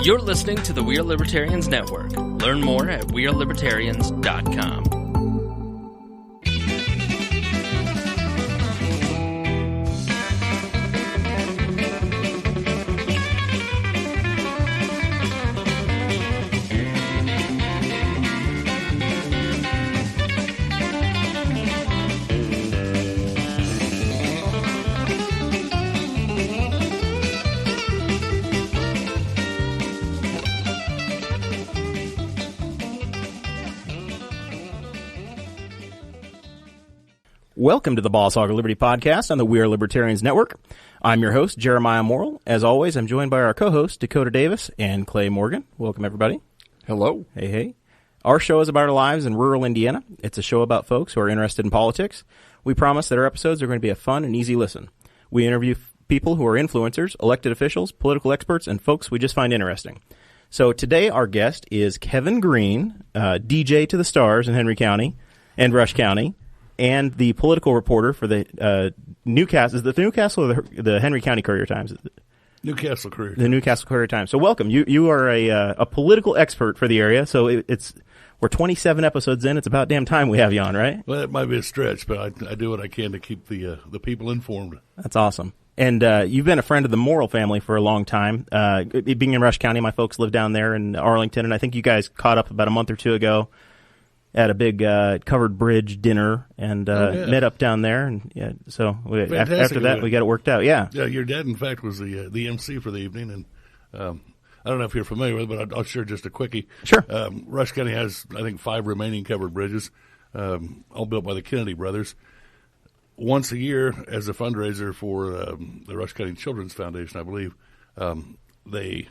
You're listening to the We Are Libertarians Network. Learn more at wearelibertarians.com. Welcome to the Boss Hog of Liberty podcast on the We Are Libertarians Network. I'm your host, Jeremiah Morrell. As always, I'm joined by our co-hosts, Dakota Davis and Clay Morgan. Welcome, everybody. Hello. Hey, hey. Our show is about our lives in rural Indiana. It's a show about folks who are interested in politics. We promise that our episodes are going to be a fun and easy listen. We interview people who are influencers, elected officials, political experts, and folks we just find interesting. So today our guest is Kevin Green, DJ to the stars in Henry County and Rush County, and the political reporter for the Newcastle. Is it the Newcastle or the Henry County Courier Times? Newcastle Courier Times. The Newcastle Courier Times. So welcome. You are a political expert for the area. So we're 27 episodes in. It's about damn time we have you on, right? Well, that might be a stretch, but I do what I can to keep the people informed. That's awesome. And you've been a friend of the Morrell family for a long time. Being in Rush County, my folks live down there in Arlington, and I think you guys caught up about a month or two ago at a big covered bridge dinner and met up down there. And so after that, we got it worked out. Yeah. Yeah, your dad, in fact, was the MC for the evening. And I don't know if you're familiar with it, but I'll share just a quickie. Sure. Rush County has, I think, 5 remaining covered bridges, all built by the Kennedy brothers. Once a year, as a fundraiser for the Rush County Children's Foundation, I believe, they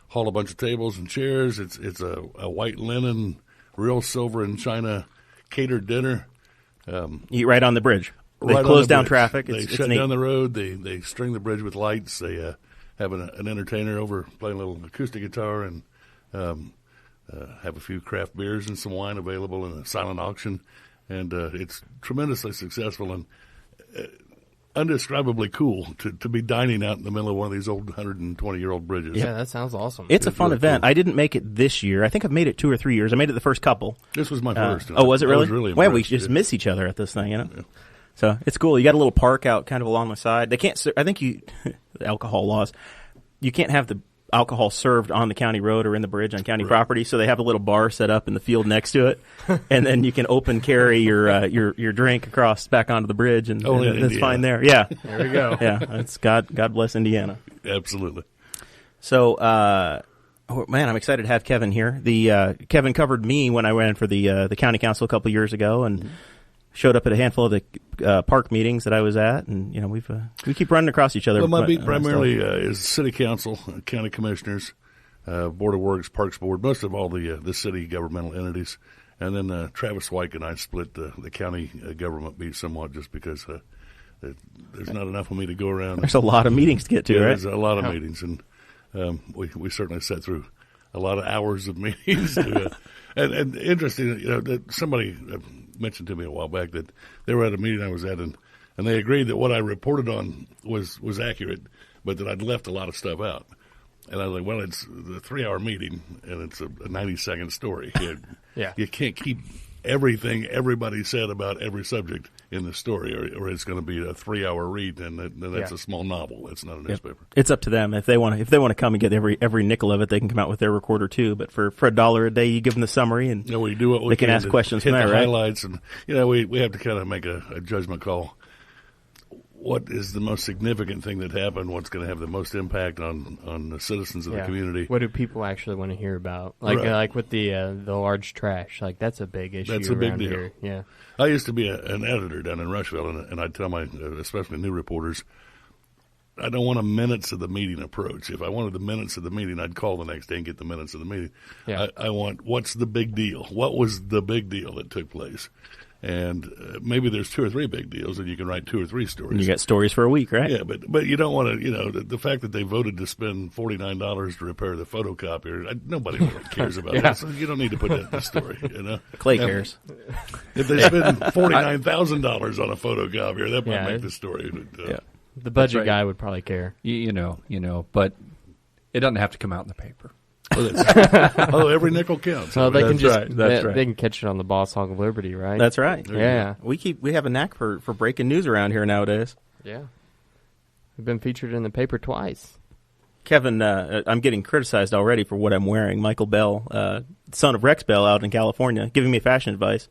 haul a bunch of tables and chairs. It's a white linen, real silver and china catered dinner. Eat right on the bridge. They close down traffic. They shut down the road. They string the bridge with lights. They have an entertainer over playing a little acoustic guitar and have a few craft beers and some wine available in a silent auction. And it's tremendously successful and undescribably cool to be dining out in the middle of one of these old 120-year-old bridges. Yeah, that sounds awesome. It's a fun event. Cool. I didn't make it this year. I think I've made it 2 or 3 years. I made it the first couple. This was my first. Oh, was it really? I was really well, we just miss each other at this thing, you know? Yeah. So it's cool. You got a little park out kind of along the side. They can't, I think the alcohol laws, you can't have the alcohol served on the county road or in the bridge on county property, so they have a little bar set up in the field next to it, and then you can open carry your drink across back onto the bridge, and it's fine there. Yeah, there we go. Yeah, it's God bless Indiana. Absolutely. So, man, I'm excited to have Kevin here. Kevin covered me when I ran for the county council a couple years ago, and showed up at a handful of the park meetings that I was at, and we keep running across each other. Well, my beat primarily is city council, county commissioners, Board of Works, Parks Board, most of all the city governmental entities, and then Travis White and I split the county government beat somewhat just because there's not enough of me to go around. There's a lot of meetings to get to, right? There's a lot of meetings, and we certainly sat through a lot of hours of meetings. And interesting, that somebody mentioned to me a while back that they were at a meeting I was at, and they agreed that what I reported on was accurate, but that I'd left a lot of stuff out. And I was like, well, it's a 3-hour meeting, and it's a 90-second story. You can't keep everything everybody said about every subject in the story, or it's going to be a 3-hour read, and that's a small novel. It's not a newspaper. It's up to them if they want to come and get every nickel of it. They can come out with their recorder too. But for $1 a day, you give them the summary, and we do what we they can ask questions from there, right? Highlights, and we have to kind of make a judgment call. What is the most significant thing that happened? What's going to have the most impact on the citizens of the community? What do people actually want to hear about? Like with the large trash, like that's a big issue. That's a big deal. Here. Yeah, I used to be an editor down in Rushville, and I'd tell my especially new reporters, I don't want a minutes of the meeting approach. If I wanted the minutes of the meeting, I'd call the next day and get the minutes of the meeting. Yeah. I want what's the big deal? What was the big deal that took place? And maybe there's 2 or 3 big deals, and you can write 2 or 3 stories. And you got stories for a week, right? Yeah, but you don't want to, the fact that they voted to spend $49 to repair the photocopier, nobody really cares about that. So you don't need to put that in the story, Clay cares. If they spend $49,000 on a photocopier, that might make the story. But, the budget guy would probably care. But it doesn't have to come out in the paper. Every nickel counts. So they can That's right. they can catch it on the Boss Hog of Liberty, right? That's right. Yeah. We have a knack for breaking news around here nowadays. Yeah. We've been featured in the paper twice. Kevin, I'm getting criticized already for what I'm wearing. Michael Bell, son of Rex Bell out in California, giving me fashion advice.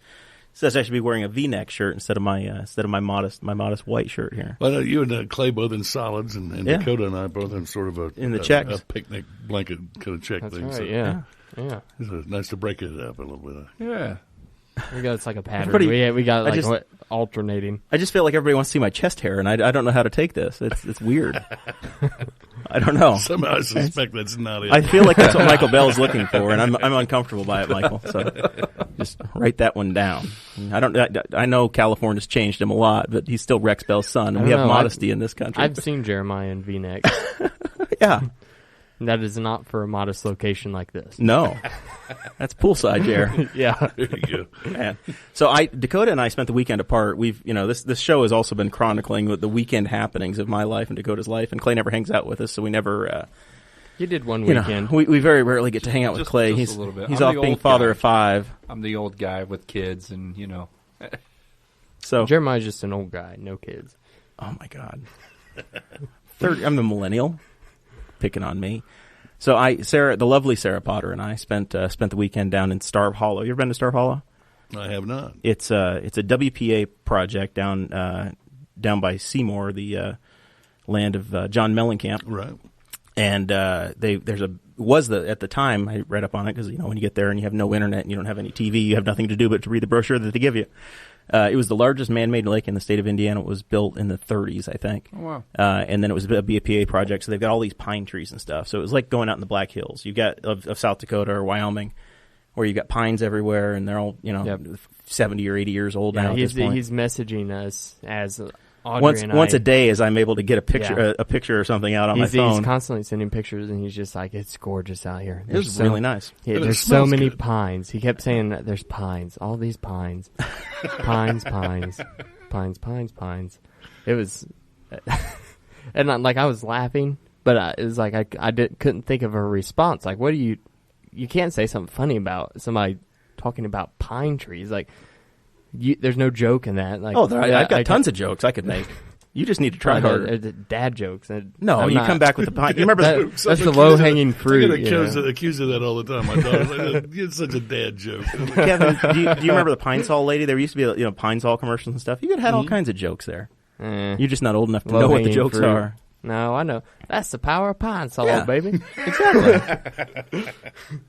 Says I should be wearing a V-neck shirt instead of my modest white shirt here. Well, you and Clay both in solids, and Dakota and I both in sort of a checks. picnic blanket kind of check That's thing. right. So Yeah. it's nice to break it up a little bit. Yeah. It's like a pattern. Everybody- We got like just- alternating. I just feel like everybody wants to see my chest hair, and I don't know how to take this. It's weird. I don't know. Somehow I suspect that's not it. I feel like that's what Michael Bell is looking for, and I'm uncomfortable by it, Michael. So just write that one down. I know California's changed him a lot, but he's still Rex Bell's son, and we have modesty in this country. I've seen Jeremiah in V-neck. Yeah. That is not for a modest location like this. No. That's poolside, Jer. Yeah. There you go. Man. So Dakota and I spent the weekend apart. We've, this show has also been chronicling the weekend happenings of my life and Dakota's life, and Clay never hangs out with us, so we never, You did one weekend. we very rarely get to hang out with Just Clay. a He's little bit. He's I'm off the being old father guy. of 5. I'm the old guy with kids, and So Jeremiah's just an old guy, no kids. oh my God. I'm the millennial. Picking on me. So the lovely Sarah Potter and I spent the weekend down in Starve Hollow. You ever been to Starve Hollow? I have not. It's a WPA project down by Seymour, the land of John Mellencamp. Right. And at the time I read up on it because when you get there and you have no internet and you don't have any TV, you have nothing to do but to read the brochure that they give you. It was the largest man-made lake in the state of Indiana. It was built in the 30s, I think. oh, wow. And then it was a BPA project, so they've got all these pine trees and stuff. So it was like going out in the Black Hills. You got of South Dakota or Wyoming, where you got pines everywhere, and they're all 70 or 80 years old now. At this point. He's messaging us as Audrey and once I. a day, as I'm able to get a picture or something out on my phone. He's constantly sending pictures, and he's just like, "It's gorgeous out here." It was really nice. Yeah, But it there's so smells many good. pines. He kept saying that there's pines, all these pines, pines. It was, and I was laughing, but it was like I couldn't think of a response. Like, what do you can't say something funny about somebody talking about pine trees. Like, there's no joke in that. Like, I've got tons of jokes I could make. You just need to try harder. Dad jokes. No, you come back with the pine. You remember that's the low-hanging fruit. I get accused of that all the time. My daughter's like, it's such a dad joke. Kevin, do you remember the Pine Sol lady? There used to be Pine Sol commercials and stuff. You could have had all kinds of jokes there. You're just not old enough to know what the jokes are. No, I know. That's the power of Pine Sol, baby. Exactly.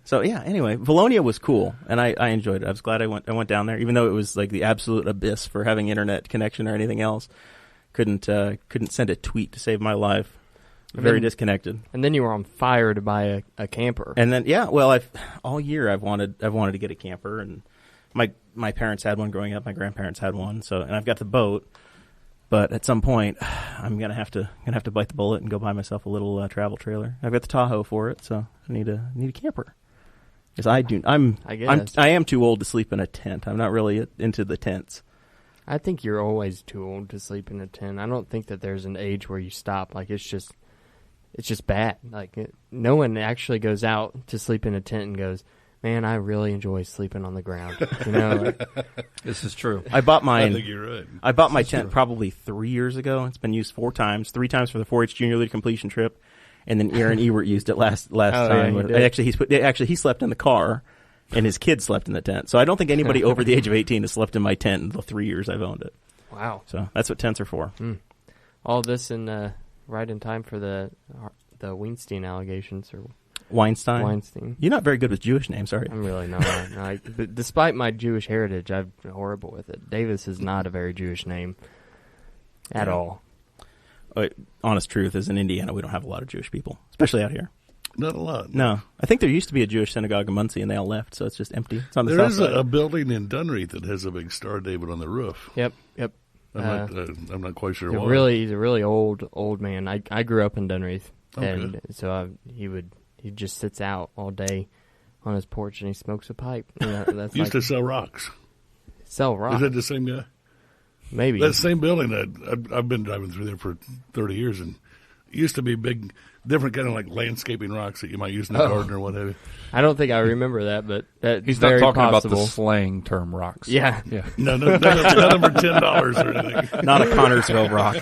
So anyway, Valonia was cool, and I enjoyed it. I was glad I went down there, even though it was like the absolute abyss for having internet connection or anything else. Couldn't send a tweet to save my life. Very disconnected. And then you were on fire to buy a camper. And then all year I've wanted to get a camper, and my parents had one growing up. My grandparents had one, and I've got the boat. But at some point, I'm gonna have to bite the bullet and go buy myself a little travel trailer. I've got the Tahoe for it, so I need a camper. Because I am too old to sleep in a tent. I'm not really into the tents. I think you're always too old to sleep in a tent. I don't think that there's an age where you stop. Like, it's just bad. Like, no one actually goes out to sleep in a tent and goes, "Man, I really enjoy sleeping on the ground." This is true. I bought mine. I think you're right. I bought my tent probably 3 years ago. It's been used 4 times. 3 times for the 4-H Junior League completion trip, and then Aaron Ewert used it last time. Yeah, he slept in the car, and his kids slept in the tent. So I don't think anybody over the age of 18 has slept in my tent in the 3 years I've owned it. Wow. So that's what tents are for. All this right in time for the Weinstein allegations or Weinstein. You're not very good with Jewish names, are you? I'm really not. But despite my Jewish heritage, I'm horrible with it. Davis is not a very Jewish name at all. Honest truth is, in Indiana, we don't have a lot of Jewish people, especially out here. Not a lot. No. I think there used to be a Jewish synagogue in Muncie, and they all left, so it's just empty. It's on the There south is side. a building in Dunreath that has a big Star David on the roof. Yep. I'm not quite sure He's why. he's a really old man. I grew up in Dunreath, Okay. and so he just sits out all day on his porch and he smokes a pipe. That's Used to sell rocks. sell rock. Is that the same guy? Maybe That same building. I've been driving through there for 30 years, and used to be big, different kind of like landscaping rocks that you might use in the garden or whatever. I don't think I remember that, but that's He's not very talking possible. about the slang term rocks. Yeah. Yeah. No, none of them are $10 or anything. Not a Connorsville rock.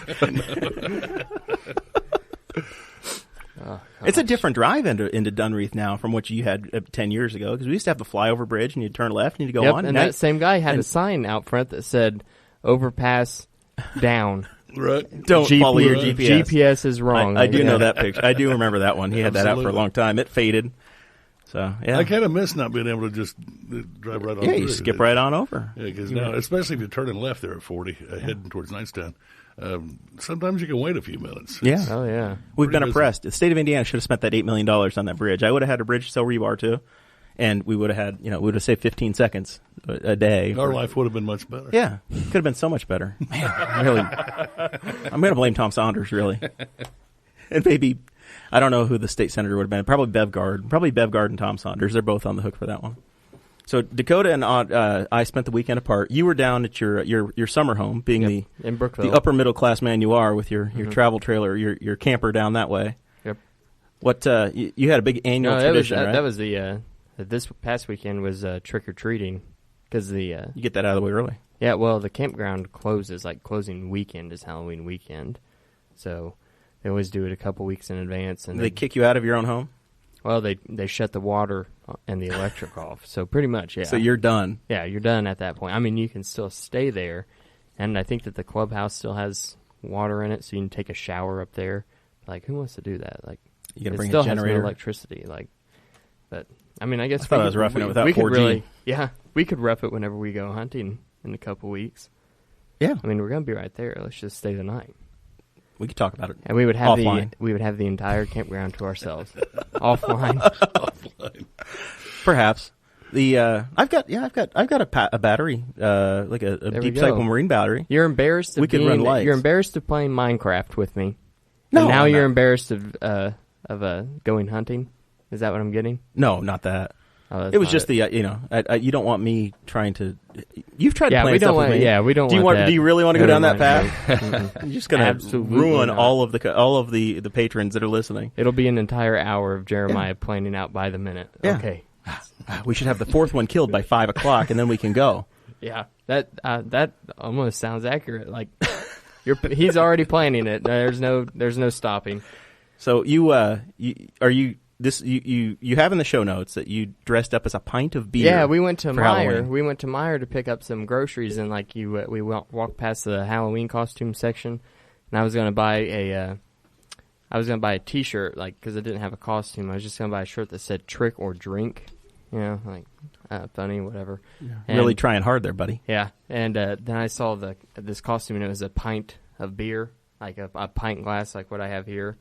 It's a different drive into Dunreath now from what you had 10 years ago, because we used to have the flyover bridge and you'd turn left and you'd go Yep, on. and that same guy had a sign out front that said overpass down. Right. Don't follow your GPS. GPS is wrong. I do know that picture. I do remember that one. He had that out for a Absolutely. long time. It faded. So, yeah. I kind of miss not being able to just drive right on Yeah, through. you skip right on over. Yeah, because now, especially if you're turning left there at 40, heading towards Knightstown, sometimes you can wait a few minutes. Yeah. Oh, yeah. We've been Pretty busy. oppressed. The state of Indiana should have spent that $8 million on that bridge. I would have had a bridge to sell rebar to, and we would have had, we would have saved 15 seconds a day. Our life would have been much better. Yeah, could have been so much better. Man, really. I'm going to blame Tom Saunders, really. And maybe, I don't know who the state senator would have been. Probably Bevgard. Probably Bevgard and Tom Saunders. They're both on the hook for that one. So Dakota and I spent the weekend apart. You were down at your summer home, being Yep, in Brookville. the upper middle class man you are, with your travel trailer, your camper down that way. Yep. What you had a big annual tradition, right? That was this past weekend was trick or treating, because You get that out of the way early. yeah, well, the campground closes, like closing weekend is Halloween weekend, so they always do it a couple weeks in advance, and They kick you out of your own home, well, they shut the water and the electric off, so pretty much, yeah. so you're done. Yeah, you're done at that point. I mean, you can still stay there, and I think that the clubhouse still has water in it, so you can take a shower up there. Like, who wants to do that? Like, You got to it bring still a generator. has no electricity. Like, but I mean, I guess I thought I was roughing it without we could 4G. really, yeah, we could rough it whenever we go hunting in a couple weeks. Yeah, I mean, we're gonna be right there. Let's just stay the night, we could talk about it. and we would have Offline. the entire campground to ourselves, offline. Perhaps I've got a battery, like a There we deep go. cycle marine battery. You're embarrassed. Of We could run lights. You're embarrassed of playing Minecraft with me. No, and now I'm you're not. embarrassed of going hunting. Is that what I'm getting? No, not that. Oh, that's It was not just you don't want me trying to. You've tried to Yeah, plan we don't stuff with want. me. Yeah, we don't. Do you want that. Do you really want to go down that Never path? mind. You're just going to Absolutely ruin not. all of the patrons that are listening. It'll be an entire hour of Jeremiah planning out by the minute. Yeah. Okay. We should have the fourth one killed by 5 o'clock, and then we can go. Yeah. That almost sounds accurate. Like he's already planning it. There's no stopping. So you have in the show notes that you dressed up as a pint of beer. Yeah, we went to for Meijer. Halloween. We went to Meijer to pick up some groceries, and we walked past the Halloween costume section, and I was gonna buy a T-shirt, because I didn't have a costume. I was just gonna buy a shirt that said "Trick or Drink," funny, whatever. And, Really trying hard there, buddy. yeah. And then I saw this costume, and it was a pint of beer, like a pint glass, like what I have here,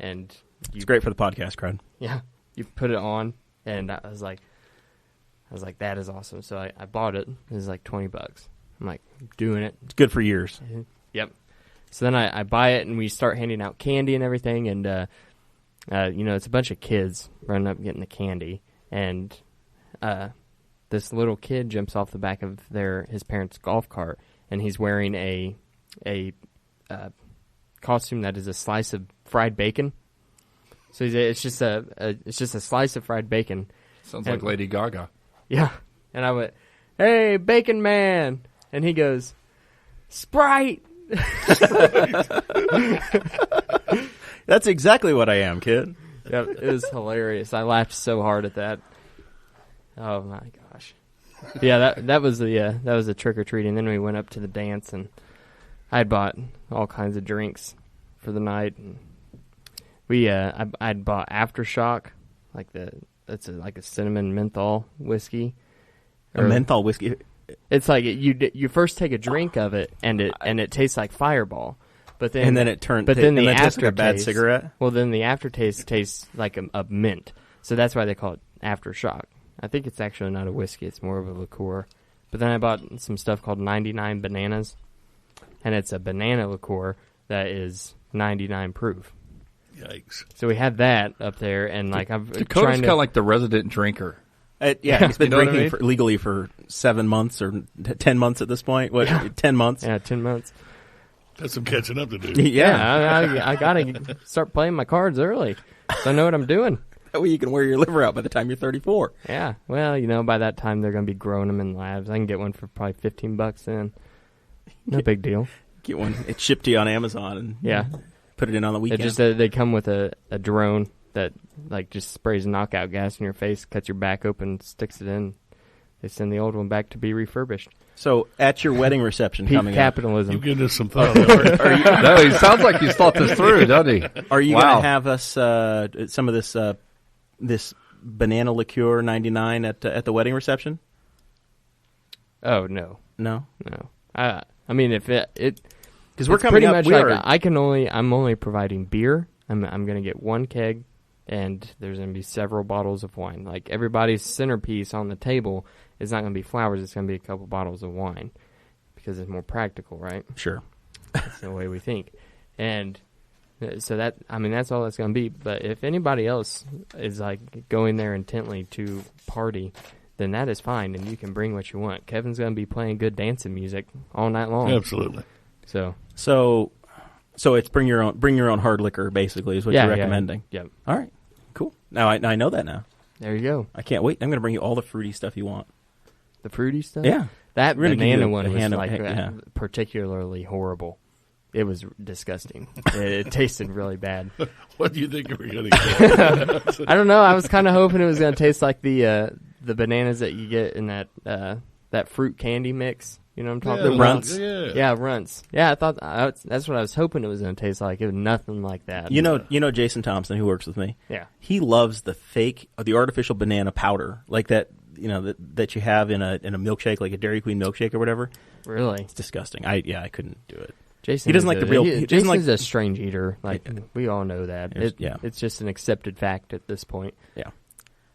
and It's great for the podcast crowd. yeah, you put it on, and I was like, that is awesome. So I bought it. It was like $20. I'm like, doing it. It's good for years. Yep. So then I buy it, and we start handing out candy and everything, and it's a bunch of kids running up getting the candy, and this little kid jumps off the back of his parents' golf cart, and he's wearing a costume that is a slice of fried bacon. So it's just a slice of fried bacon. Sounds like Lady Gaga. Yeah. And I went, "Hey, Bacon Man," and he goes, "Sprite." That's exactly what I am, kid. Yep, it was hilarious. I laughed so hard at that. Oh my gosh. Yeah, that was the trick or treating. Then we went up to the dance, and I had bought all kinds of drinks for the night. And I'd bought Aftershock, that's like a cinnamon menthol whiskey. A menthol whiskey. It's like you first take a drink of it, and it tastes like Fireball. But then it turns. But then and the it tastes like a aftertaste, bad cigarette. Well, then the aftertaste tastes like a mint. So that's why they call it Aftershock. I think it's actually not a whiskey; it's more of a liqueur. But then I bought some stuff called 99 Bananas, and it's a banana liqueur that is 99 proof. Yikes. So we had that up there, and I've Dakota's trying kind to of like the resident drinker. He's been You know what I drinking mean? legally for 7 months or 10 months at this point. What? 10 months. 10 months. That's some catching up to do. Yeah. I gotta start playing my cards early, so I know what I'm doing. That way you can wear your liver out by the time you're 34. Yeah, well, by that time they're gonna be growing them in labs. I can get one for probably $15 then. No big deal. Get one. It's shipped to you on Amazon and Yeah. put it in on the weekend. It just they come with a drone that like just sprays knockout gas in your face, cuts your back open, sticks it in. They send the old one back to be refurbished. So at your wedding reception Peak coming capitalism. You've given us some thought. No, he sounds like he's thought this through, doesn't he? Are you Wow. going to have us some of this this banana liqueur 99 at the wedding reception? Oh no, No, I mean if it because we're it's coming pretty up. much We like are. I'm only providing beer. I'm gonna get one keg, and there's gonna be several bottles of wine. Like everybody's centerpiece on the table is not gonna be flowers. It's gonna be a couple bottles of wine because it's more practical, right? Sure. That's the way we think, and so that's all that's gonna be. But if anybody else is like going there intently to party, then that is fine, and you can bring what you want. Kevin's gonna be playing good dancing music all night long. Absolutely. So So it's bring your own hard liquor basically is what you're recommending. Yep. All right, cool. Now I know that now. There you go. I can't wait. I'm going to bring you all the fruity stuff you want. The fruity stuff? Yeah. That We're gonna give banana you one a was hand of- like yeah. particularly horrible. It was disgusting. It tasted really bad. What do you think we're going to get? I don't know. I was kind of hoping it was going to taste like the bananas that you get in that fruit candy mix. You know what I'm talking The about? runts? Yeah, runts. Yeah, I thought that's what I was hoping it was going to taste like. It was nothing like that. You know Jason Thompson, who works with me. Yeah. He loves the artificial banana powder, like that. That you have in a milkshake, like a Dairy Queen milkshake or whatever. Really? It's disgusting. I couldn't do it. Jason He doesn't like the real. He doesn't Jason's like. a strange eater. Like we all know that. It's just an accepted fact at this point. Yeah.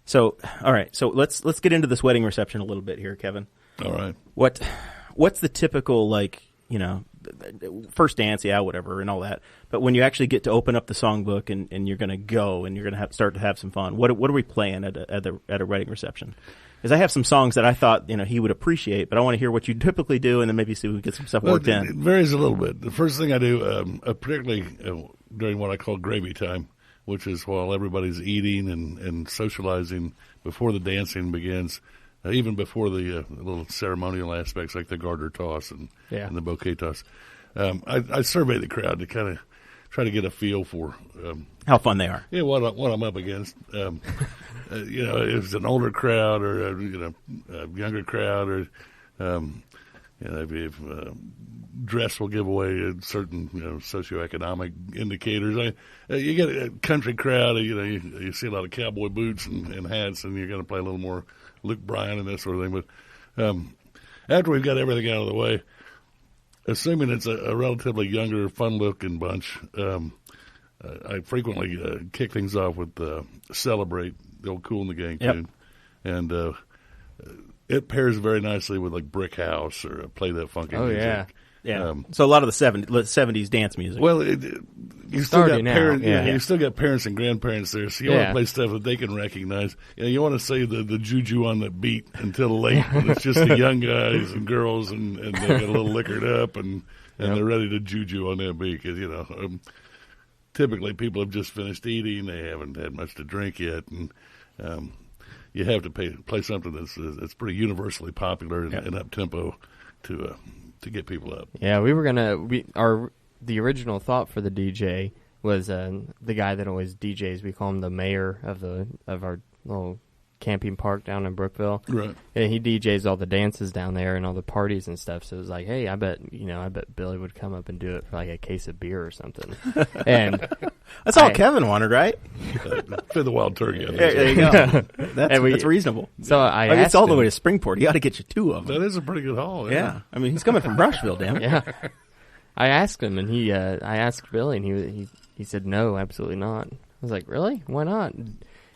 So all right. So let's get into this wedding reception a little bit here, Kevin. All right. What's the typical first dance, whatever, and all that. But when you actually get to open up the songbook and you're going to go and you're going to start to have some fun, what are we playing at a wedding reception? Because I have some songs that I thought he would appreciate, but I want to hear what you typically do, and then maybe see if we can get some stuff worked in. It varies a little bit. The first thing I do, particularly during what I call gravy time, which is while everybody's eating and socializing before the dancing begins, even before the little ceremonial aspects like the garter toss and the bouquet toss. I survey the crowd to kind of try to get a feel for how fun they are. Yeah, what I'm up against. If it's an older crowd or a younger crowd, or if dress will give away certain socioeconomic indicators. You get a country crowd. You see a lot of cowboy boots and hats, and you're going to play a little more Luke Bryan and that sort of thing. But after we've got everything out of the way, assuming it's a relatively younger, fun-looking bunch, I frequently kick things off with "Celebrate," the old Kool and the Gang tune, and it pairs very nicely with like "Brick House" or "Play That Funky Music." Yeah. So a lot of the 70s dance music. Well, you still got parents. Yeah. You still got parents and grandparents there, so you want to play stuff that they can recognize. You want to say the juju on the beat until late. When it's just the young guys and girls, and they get a little liquored up, and they're ready to juju on that beat. Because typically people have just finished eating; they haven't had much to drink yet, and you have to play something that's pretty universally popular and up tempo to get people up. Yeah, the original thought for the DJ was the guy that always DJs. We call him the mayor of our little camping park down in Brookville. Right. And he DJs all the dances down there and all the parties and stuff. So it was like, hey, I bet Billy would come up and do it for like a case of beer or something. And that's all Kevin wanted, right? For the wild turkey. There you go. That's reasonable. So it's all the way to Springport. He ought to get you two of them. That is a pretty good haul. Yeah. I mean, he's coming from Brushville, damn it. Yeah. I asked him, and I asked Billy, and he said no, absolutely not. I was like, really? Why not?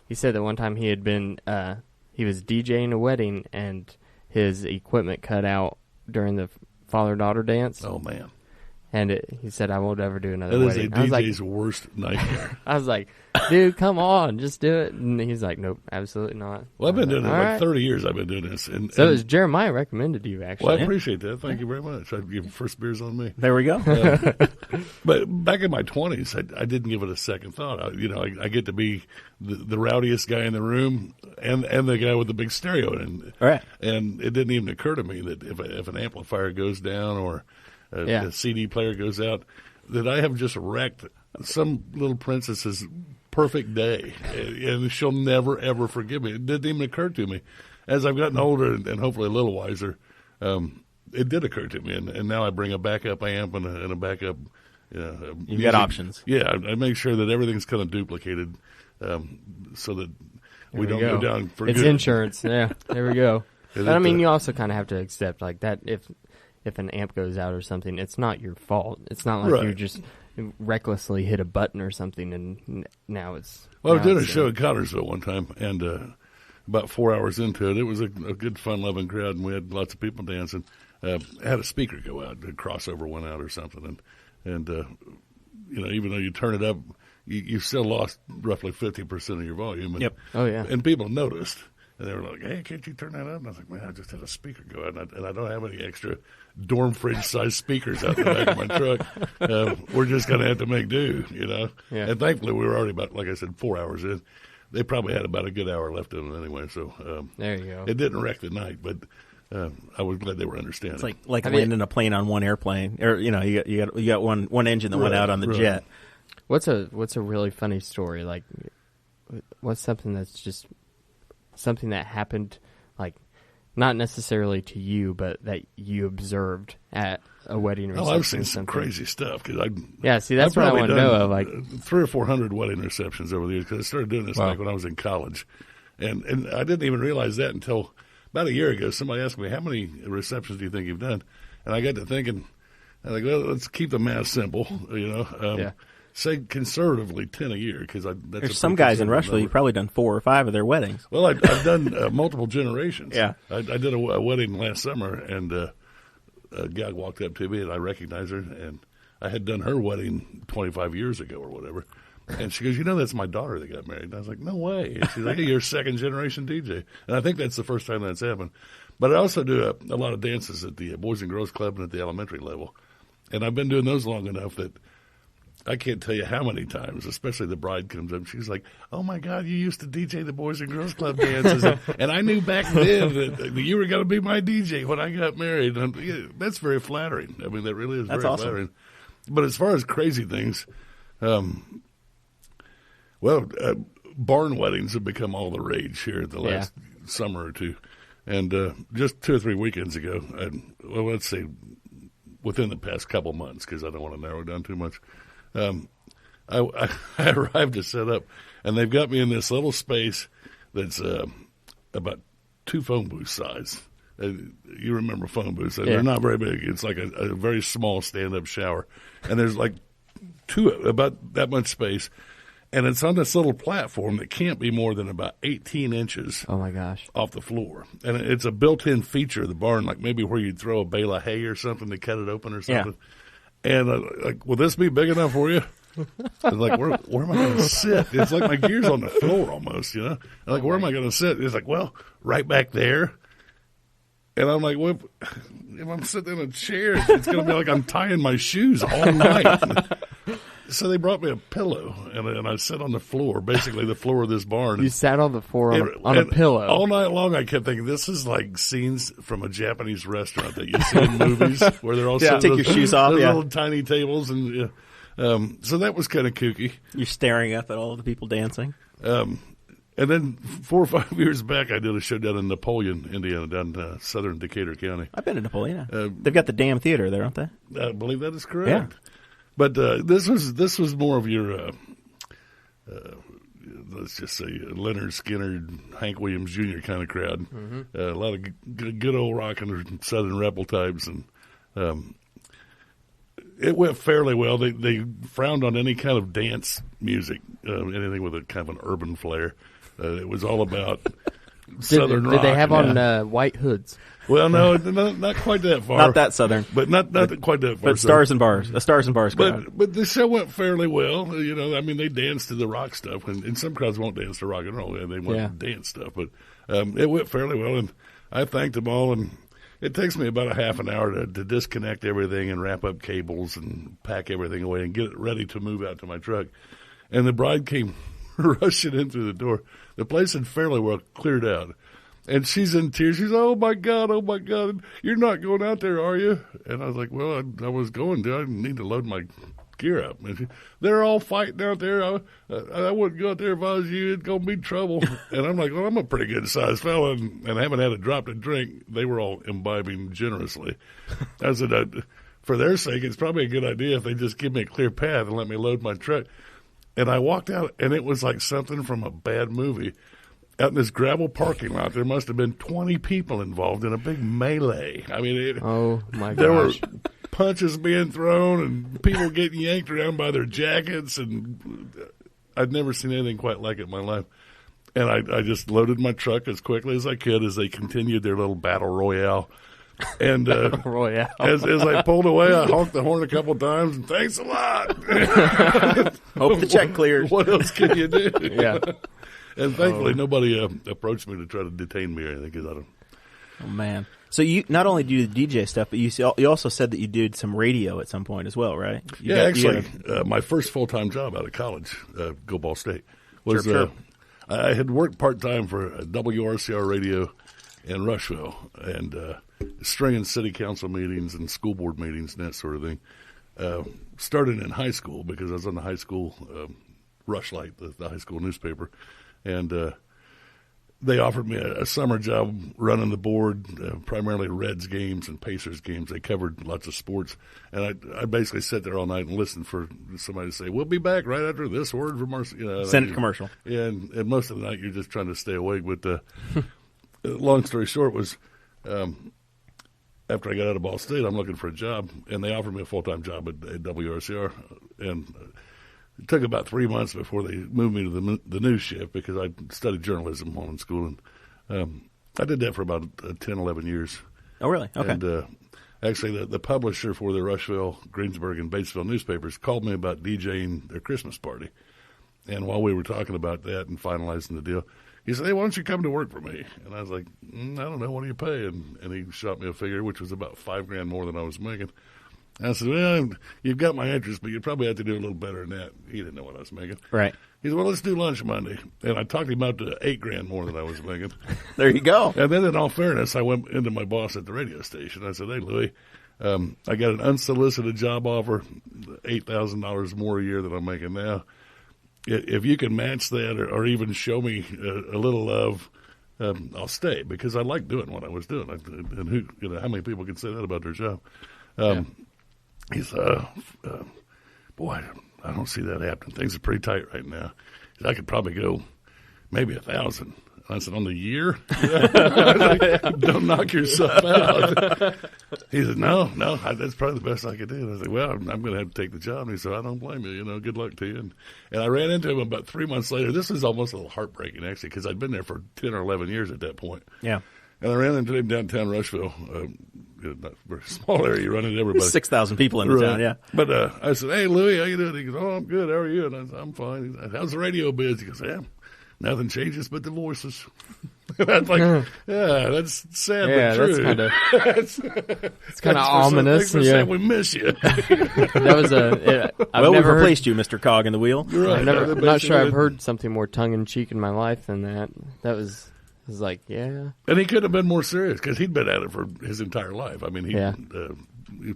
He said that one time he had been he was DJing a wedding, and his equipment cut out during the father-daughter dance. Oh man! And he said, I won't ever do another That is wedding. a I was like, DJ's worst nightmare. I was like, dude, come on, just do it. And he's like, nope, absolutely not. Well, I've been doing it All like right. 30 years. I've been doing this. And, So it was Jeremiah recommended you, actually. well, I appreciate that. Thank you very much. Your first beer's on me. There we go. But back in my 20s, I didn't give it a second thought. I get to be the rowdiest guy in the room and the guy with the big stereo. Right. And it didn't even occur to me that if an amplifier goes down or a CD player goes out, that I have just wrecked some little princess's perfect day. And she'll never, ever forgive me. It didn't even occur to me. As I've gotten older and hopefully a little wiser, it did occur to me. And now I bring a backup amp and a backup. You've got options. Yeah, I make sure that everything's kind of duplicated so that we don't go down for It's good. insurance. Yeah, there we go. Is But I it, mean, you also kind of have to accept like that if an amp goes out or something, it's not your fault. It's not like Right. you just recklessly hit a button or something and now it's. Well, I now did a it's, show at Connersville one time, and about 4 hours into it, it was a good, fun-loving crowd, and we had lots of people dancing. Had a speaker go out, the crossover went out or something, and even though you turn it up, you still lost roughly 50% of your volume. And, Yep. Oh, yeah. And people noticed, and they were like, "Hey, can't you turn that up?" And I was like, "Man, I just had a speaker go out, and I don't have any extra dorm fridge-sized speakers out the back of my truck. We're just going to have to make do, Yeah. And thankfully, we were already about, like I said, 4 hours in. They probably had about a good hour left in it anyway, so There you go. it didn't wreck the night, but I was glad they were understanding. It's like I mean- landing a plane on one airplane, or you got one engine that went Right, out on the right. jet. What's a really funny story? Like, what's something that's just something that happened, like, not necessarily to you, but that you observed at a wedding reception? I've seen or some something? crazy stuff because Yeah, see, that's what I want to know of. Like, 300 or 400 wedding receptions over the years because I started doing this Wow. like when I was in college, and I didn't even realize that until about a year ago. Somebody asked me, "How many receptions do you think you've done?" And I got to thinking, I think, well, let's keep the math simple, Yeah. Say conservatively 10 a year because There's some guys in Rushville, you've probably done 4 or 5 of their weddings. Well, I've done multiple generations. Yeah. I did a wedding last summer, and a gal walked up to me, and I recognized her, and I had done her wedding 25 years ago or whatever. And she goes, that's my daughter that got married. And I was like, no way. And she's like, hey, you're a second-generation DJ. And I think that's the first time that's happened. But I also do a lot of dances at the Boys and Girls Club and at the elementary level. And I've been doing those long enough that I can't tell you how many times, especially the bride comes up. She's like, "Oh my God, you used to DJ the Boys and Girls Club dances, and I knew back then that you were going to be my DJ when I got married." And that's very flattering. I mean, that really is That's very awesome. flattering. But as far as crazy things, barn weddings have become all the rage here the last summer or two, and just 2 or 3 weekends ago, let's say within the past couple months, because I don't want to narrow it down too much. I arrived to set up, and they've got me in this little space that's about 2 phone booths size. You remember phone booths. They're not very big. It's like a very small stand-up shower. And there's like about that much space. And it's on this little platform that can't be more than about 18 inches oh my gosh. off the floor. And it's a built-in feature of the barn, like maybe where you'd throw a bale of hay or something to cut it open or something. And like, will this be big enough for you? I was like, where am I going to sit? It's like my gear's on the floor almost, I'm like, where am I going to sit? It's like, well, right back there. And I'm like, well, if I'm sitting in a chair, it's going to be like I'm tying my shoes all night. So they brought me a pillow, and I sat on the floor, basically the floor of this barn. You sat on the floor on a pillow. All night long, I kept thinking, this is like scenes from a Japanese restaurant that you see in movies where they're all sitting take at your shoes off, those yeah. little tiny tables. And so that was kind of kooky. You're staring up at all the people dancing. And then 4 or 5 years back, I did a show down in Napoleon, Indiana, down in southern Decatur County. I've been to Napoleon. They've got the damn theater there, don't they? I believe that is correct. Yeah. But this was more of your, let's just say, Leonard Skinner, Hank Williams Jr. kind of crowd. Mm-hmm. A lot of good old rockin' Southern rebel types. And it went fairly well. They frowned on any kind of dance music, anything with a kind of an urban flair. It was all about Southern Did they rock. have on white hoods? Well, no, not quite that far. Not that Southern. But not quite that far. But Stars and Bars. A Stars and Bars crowd. But the show went fairly well. You know, I mean, they danced to the rock stuff, and some crowds won't dance to rock and roll. They want to dance stuff. But it went fairly well, and I thanked them all. And it takes me about a half an hour to disconnect everything and wrap up cables and pack everything away and get it ready to move out to my truck. And the bride came rushing in through the door. The place had fairly well cleared out. And she's in tears. She's, oh, my God, you're not going out there, are you? And I was like, well, I was going to. I need to load my gear up. And they're all fighting out there. I wouldn't go out there if I was you. It's going to be trouble. And I'm like, well, I'm a pretty good-sized fella and haven't had a drop to drink. They were all imbibing generously. I said, for their sake, it's probably a good idea if they just give me a clear path and let me load my truck. And I walked out, and it was like something from a bad movie. Out in this gravel parking lot, there must have been 20 people involved in a big melee. I mean, oh my gosh. There were punches being thrown and people getting yanked around by their jackets, and I'd never seen anything quite like it in my life. And I just loaded my truck as quickly as I could as they continued their little battle royale. And Royale. as I pulled away, I honked the horn a couple times, and thanks a lot. Hope the check clears. What else can you do? Yeah. And thankfully, nobody approached me to try to detain me or anything because I don't. Oh, man. So you not only do the DJ stuff, but you also said that you did some radio at some point as well, right? My first full-time job out of college, Go Ball State, was Sure. I had worked part-time for WRCR radio in Rushville and stringing city council meetings and school board meetings and that sort of thing. Started in high school because I was on the high school Rushlight, the high school newspaper. And they offered me a summer job running the board, primarily Reds games and Pacers games. They covered lots of sports. And I basically sat there all night and listened for somebody to say, we'll be back right after this word from our Senate commercial. And most of the night you're just trying to stay awake. But long story short was after I got out of Ball State, I'm looking for a job. And they offered me a full-time job at WRCR. And it took about 3 months before they moved me to the news shift because I studied journalism while in school. And I did that for about 10, 11 years. Oh, really? Okay. And actually, the publisher for the Rushville, Greensburg, and Batesville newspapers called me about DJing their Christmas party. And while we were talking about that and finalizing the deal, he said, hey, why don't you come to work for me? And I was like, I don't know, what do you pay? And he shot me a figure, which was about $5,000 more than I was making. I said, well, you've got my interest, but you probably have to do a little better than that. He didn't know what I was making. Right. He said, well, let's do lunch Monday. And I talked him out to $8,000 more than I was making. There you go. And then in all fairness, I went into my boss at the radio station. I said, hey, Louis, I got an unsolicited job offer, $8,000 more a year than I'm making now. If you can match that or even show me a little love, I'll stay because I like doing what I was doing. And how many people can say that about their job? He said, boy, I don't see that happening. Things are pretty tight right now. He said, I could probably go maybe 1,000. And I said, on the year? I was like, don't knock yourself out. He said, no, that's probably the best I could do. And I said, well, I'm going to have to take the job. And he said, I don't blame you. Good luck to you. And I ran into him about 3 months later. This was almost a little heartbreaking, actually, because I'd been there for 10 or 11 years at that point. Yeah. And I ran into him downtown Rushville. Not a very small area. You run into everybody. 6,000 people in the town, yeah. But I said, hey, Louis, how you doing? He goes, oh, I'm good. How are you? And I said, I'm fine. He said, how's the radio biz? He goes, yeah, nothing changes but the voices. I was like, yeah, that's sad but true. It's kind of ominous. Thanks for saying we miss you. That was we've replaced you, Mr. Cog in the wheel. You're right. I'm not sure I've heard something more tongue-in-cheek in my life than that. That was like, yeah. And he could have been more serious because he'd been at it for his entire life. I mean, he was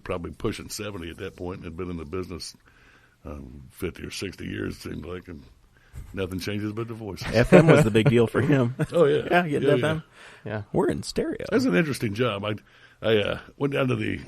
probably pushing 70 at that point and had been in the business 50 or 60 years, it seemed like, and nothing changes but the voices. FM was the big deal for him. Oh, yeah. Yeah, getting FM. Yeah. We're in stereo. That's an interesting job. I went down to the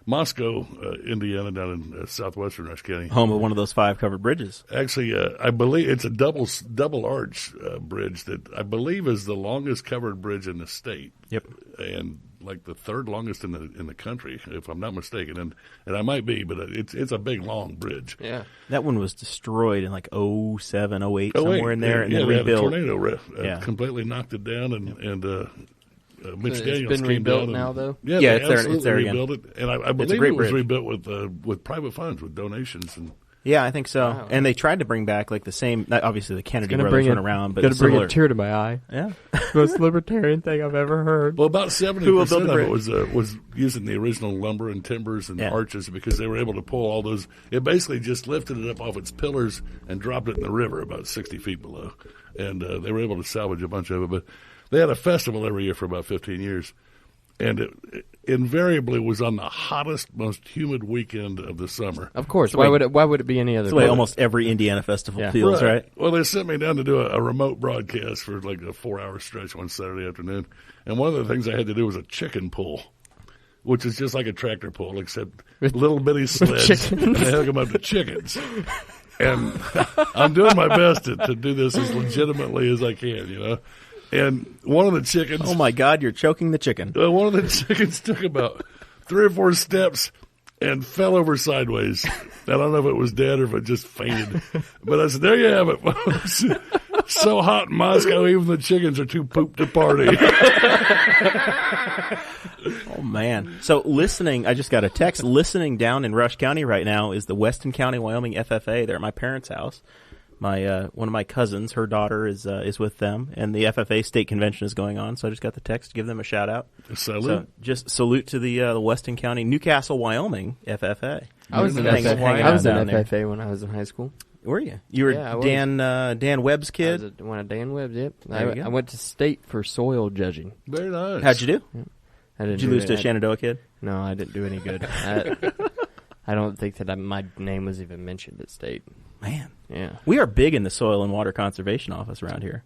Moscow, Indiana, down in southwestern Rush County. Home of one of those 5 covered bridges. Actually, I believe it's a double arch bridge that I believe is the longest covered bridge in the state. Yep. And like the third longest in the country, if I'm not mistaken, and I might be, but it's a big long bridge. Yeah, That one was destroyed in like 07, 08, somewhere in there, and then they had a rebuilt. tornado completely knocked it down, and Mitch it's Daniels been came rebuilt down now, and, though. Yeah, Yeah, they it's there again. rebuilt it, and I a believe great it was bridge. rebuilt with private funds, with donations, and Yeah, I think so. Wow. And they tried to bring back like the same. Obviously, the Kennedy Gonna brothers bring run around, but gonna bring similar. a tear to my eye. Yeah, Most libertarian thing I've ever heard. well, about Who will 70% build the of it bridge? was using the original lumber and timbers and Yeah. arches because they were able to pull all those. It basically just lifted it up off its pillars and dropped it in the river about 60 feet below, and they were able to salvage a bunch of it. But they had a festival every year for about 15 years. And it invariably was on the hottest, most humid weekend of the summer. Of course. Why would it be any other? that's the way way? almost every Indiana festival Yeah. feels, right? Well, they sent me down to do a remote broadcast for like a 4-hour stretch one Saturday afternoon. And one of the things I had to do was a chicken pull, which is just like a tractor pull, except little bitty sleds. And they hook them up to chickens. And I'm doing my best to do this as legitimately as I can, you know. And one of the chickens... Oh my God, you're choking the chicken. One of the chickens took about 3 or 4 steps and fell over sideways. I don't know if it was dead or if it just fainted. But I said, there you have it, folks. So hot in Moscow, even the chickens are too pooped to party. Oh man. So listening, I just got a text. Listening down in Rush County right now is the Weston County, Wyoming FFA. They're at my parents' house. My one of my cousins, her daughter is with them, and the FFA state convention is going on. So I just got the text to give them a shout out. Salute. So just salute to the Weston County, Newcastle, Wyoming FFA. I was in Hanging out FFA when I was in high school. Were you? You were Yeah, I was. Dan Webb's kid. I was one of Dan Webb's. Yep. There you go. I went to state for soil judging. Very nice. How'd you do? I didn't Did you do lose to a it. Shenandoah kid? No, I didn't do any good. I don't think that my name was even mentioned at state. Man, Yeah. we are big in the soil and water conservation office around here.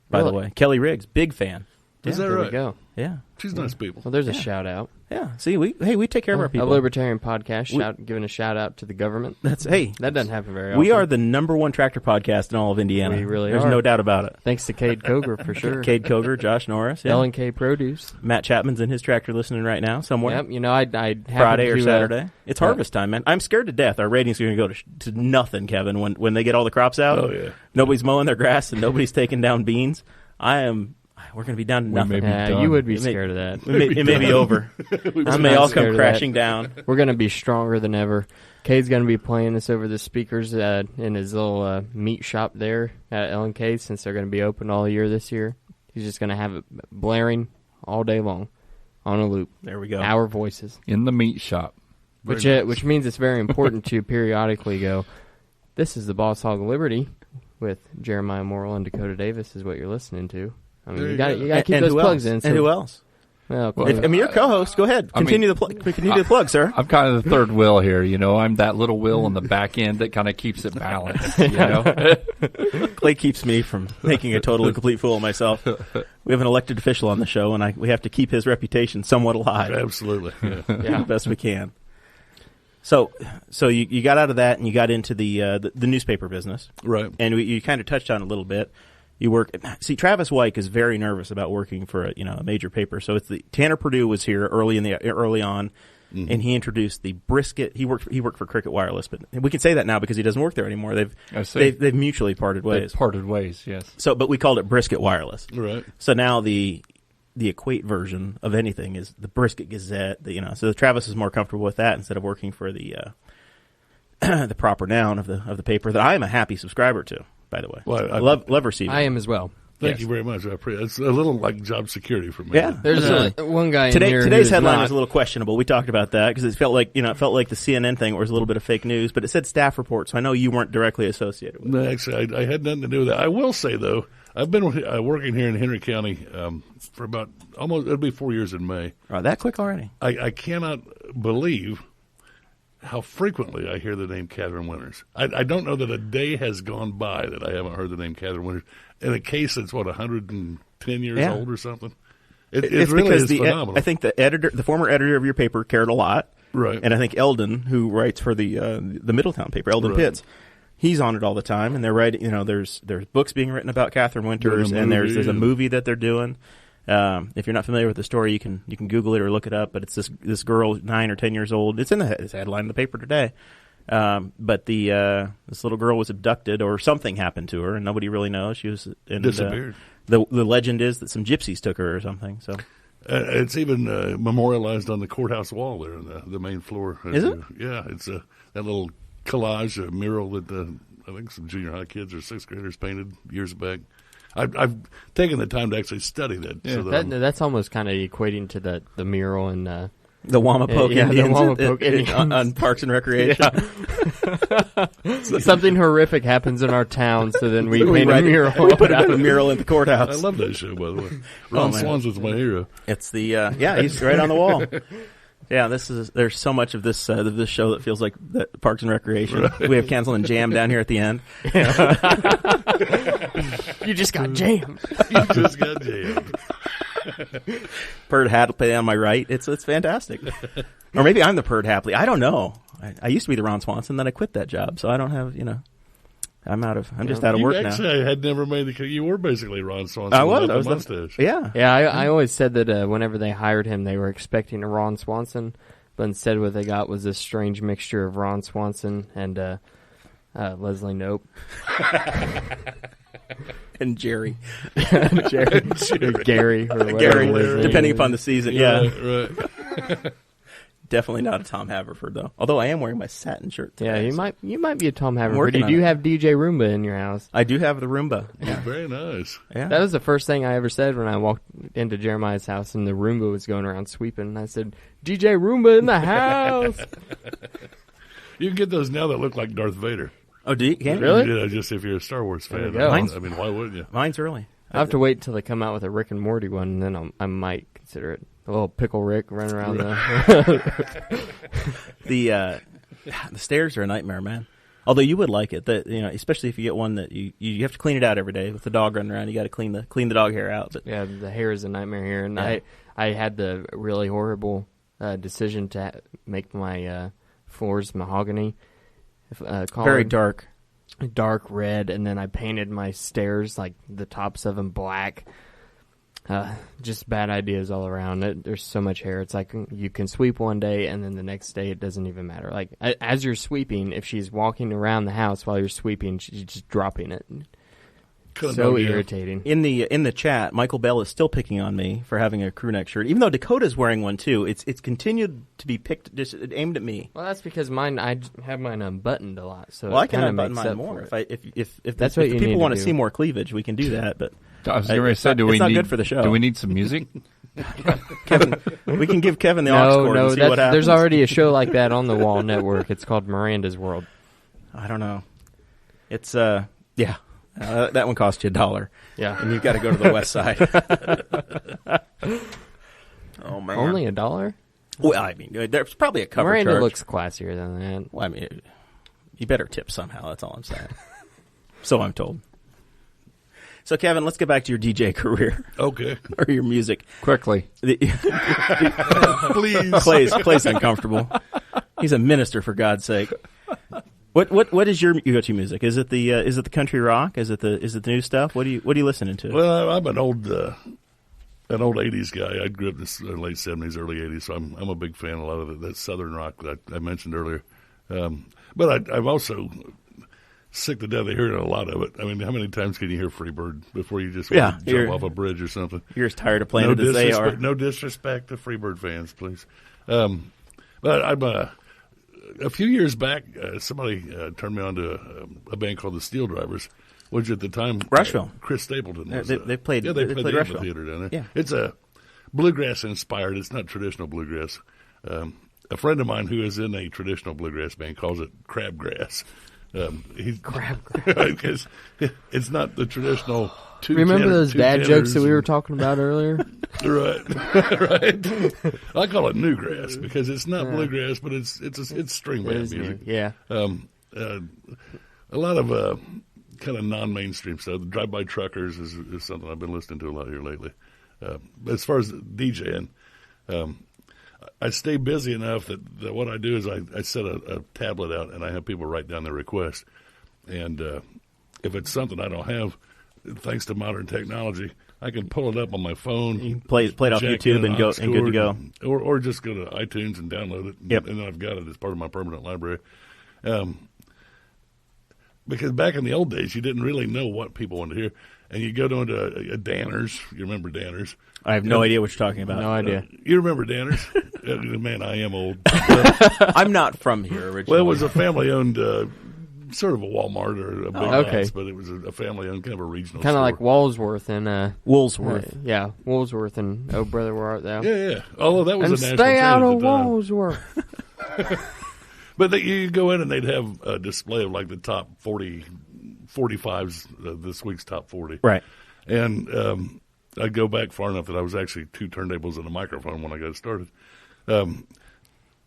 By the Really? way, Kelly Riggs, big fan. Is that There we right? go. Yeah, She's nice people. Well, there's a Yeah. shout out. yeah. See, we take care of our A people. libertarian podcast giving a shout out to the government. That That doesn't happen very often. we are the #1 tractor podcast in all of Indiana. We really There's are. no doubt about it. Thanks to Cade Coger for sure. Cade Coger, Josh Norris, yeah. L&K Produce. Matt Chapman's in his tractor listening right now somewhere. Yep. You know, I Friday or to, Saturday. It's harvest time, man. I'm scared to death. Our ratings are going to go to nothing, Kevin, when they get all the crops out. Oh, yeah. Nobody's mowing their grass and nobody's taking down beans. We're going to be down to nothing. may be Yeah, done. you would be It may- scared of that. It may be over. This I'm may not all scared come of crashing that. down. We're going to be stronger than ever. Cade's going to be playing this over the speakers in his little meat shop there at L&K since they're going to be open all year this year. He's just going to have it blaring all day long on a loop. There we go. Our voices. In the meat shop. Which means it's very important to periodically go, this is the Boss Hog of Liberty with Jeremiah Morrell and Dakota Davis is what you're listening to. I mean, There you you got go. to keep And those who plugs else? in. So, And who else? Well, You're co-host. Go ahead. Continue the plug, sir. I'm kind of the third wheel here, you know. I'm that little wheel on the back end that kind of keeps it balanced, you know. Clay keeps me from making a total and complete fool of myself. We have an elected official on the show, and we have to keep his reputation somewhat alive. Absolutely. Yeah. The best we can. So you got out of that and you got into the newspaper business, Right. and you kind of touched on it a little bit. You work. See, Travis Wyke is very nervous about working for a major paper. So it's Tanner Perdew was here early on, and he introduced the brisket. He worked for Cricket Wireless, but we can say that now because he doesn't work there anymore. I see. They've mutually parted ways. They've parted ways, yes. So, but we called it Brisket Wireless. Right. So now the equate version of anything is the Brisket Gazette. So Travis is more comfortable with that instead of working for the the proper noun of the paper that I am a happy subscriber to. By the way, Well, I love receiving. I am as well. Thank Yes. you very much. I appreciate it. It's a little like job security for me. Yeah. There's one guy in here Today's who's headline not. was a little questionable. We talked about that because it felt like the CNN thing was a little bit of fake news, but it said staff report, so I know you weren't directly associated with it. No, actually, I had nothing to do with that. I will say, though, I've been working here in Henry County for about it'll be 4 years in May. Oh, that quick already? I cannot believe how frequently I hear the name Catherine Winters. I don't know that a day has gone by that I haven't heard the name Catherine Winters. In a case that's, 110 years Yeah. old or something? It It's really because is phenomenal. I think the former editor of your paper cared a lot, Right. And I think Eldon, who writes for the Middletown paper, Eldon Right. Pitts, he's on it all the time, and they're writing. There's books being written about Catherine Winters, Doing a and movie there's a and- movie that they're doing. If you're not familiar with the story, you can Google it or look it up. But it's this girl, 9 or 10 years old. It's in it's headline in the paper today. But this little girl was abducted, or something happened to her, and nobody really knows. She was disappeared. The legend is that some gypsies took her or something. So it's even memorialized on the courthouse wall there on the main floor. Is it? Yeah, it's that little collage, mural that I think some junior high kids or 6th graders painted years back. I've taken the time to actually study that. Yeah, so that's almost kind of equating to the mural and the Wamapoke Indians on Parks and Recreation. Something horrific happens in our town, so then we paint a mural. We put up a mural at the courthouse. I love that show, by the way. Ron Swan's was my hero. It's the he's right on the wall. Yeah, there's so much of this show that feels like Parks and Recreation. Right. We have Cancel and Jam down here at the end. You just got jammed. You just got jammed. Perd Hadley on my right. It's fantastic. Or maybe I'm the Perd Hadley. I don't know. I used to be the Ron Swanson, then I quit that job, so I don't have, I'm just out of work now. Actually, I had never made the. You were basically Ron Swanson. I was. The mustache. Yeah. I always said that whenever they hired him, they were expecting a Ron Swanson, but instead what they got was this strange mixture of Ron Swanson and Leslie Knope. And Jerry. Gary, or Gary, depending upon the season. Yeah. Right. Definitely not a Tom Haverford, though. Although I am wearing my satin shirt today. Yeah, you might be a Tom Haverford. You do have DJ Roomba in your house. I do have the Roomba. Yeah. Very nice. Yeah. That was the first thing I ever said when I walked into Jeremiah's house and the Roomba was going around sweeping. And I said, DJ Roomba in the house. You can get those now that look like Darth Vader. Oh, do you? Can you? Really? Yeah, just if you're a Star Wars fan. Go. I mean, why wouldn't you? Mine's early. I have to wait until they come out with a Rick and Morty one, and then I might consider it. A little Pickle Rick running around the stairs are a nightmare, man. Although you would like it, especially if you get one that you have to clean it out every day with the dog running around. You got to clean the dog hair out. But yeah, the hair is a nightmare here, and I had the really horrible decision to make my floors mahogany, very dark red, and then I painted my stairs, like the tops of them, black. Just bad ideas all around. There's so much hair. It's like you can sweep one day, and then the next day it doesn't even matter. Like as you're sweeping, if she's walking around the house while you're sweeping, she's just dropping it. So irritating. In the chat, Michael Bell is still picking on me for having a crew neck shirt, even though Dakota's wearing one too. It's continued to be picked, just aimed at me. Well, that's because I have mine unbuttoned a lot. So I can unbutton mine more. If that's what you people want to see more cleavage, we can do that. But I was going to say, it's not good for the show. Do we need some music? Kevin, we can give Kevin the aux cord and see what happens. There's already a show like that on the Wall Network. It's called Miranda's World. I don't know. It's yeah. That one cost you $1. Yeah, and you've got to go to the west side. Oh man, only $1? Well, I mean, there's probably a cover Miranda charge. looks classier than that. Well, I mean, you better tip somehow. That's all I'm saying. So I'm told. So Kevin, let's get back to your DJ career. Okay. Or your music Quickly. Please. Clay's uncomfortable. He's a minister, for God's sake. What is your go-to music? Is it the country rock? Is it the new stuff? What are you listening to? Well, I'm an old '80s guy. I grew up in the late '70s, early '80s, so I'm a big fan of a lot of that Southern rock that I mentioned earlier. But I'm also sick to death of hearing a lot of it. I mean, how many times can you hear Freebird before you just want to jump off a bridge or something? You're as tired of playing it as they are. No disrespect to Freebird fans, please. But I'm a few years back, somebody turned me on to a band called the Steel Drivers, which at the time Rushville. Chris Stapleton was. They played. Yeah, they played the Rushville amphitheater down there. Yeah. It's a bluegrass inspired. It's not traditional bluegrass. A friend of mine who is in a traditional bluegrass band calls it crabgrass. Crabgrass. Because it's not the traditional. Remember those dad jokes that we were talking about earlier? Right. I call it newgrass because it's not bluegrass, but it's string band music. Yeah. A lot of kind of non-mainstream stuff. The Drive-By Truckers is something I've been listening to a lot here lately. As far as DJing, I stay busy enough that what I do is I set a tablet out and I have people write down their request. And if it's something I don't have, thanks to modern technology, I can pull it up on my phone. You play it off jack YouTube in and good to go. Or just go to iTunes and download it. Yep. And then I've got it as part of my permanent library. Because back in the old days, you didn't really know what people wanted to hear. And you go down to a Danners. You remember Danners? I have no idea what you're talking about. No idea. You remember Danners? Man, I am old. I'm not from here originally. Well, it was a family-owned, sort of a Walmart or a big okay. house, but it was a family-owned kind of a regional Kind of store. like Walsworth and Woolsworth. yeah, Woolsworth and Oh Brother Where Art Thou? Yeah. Although that was And a national stay chain out at of the time. Walsworth. But you go in and they'd have a display of like the top 45s, this week's top 40. Right. And I'd go back far enough that I was actually 2 turntables and a microphone when I got started.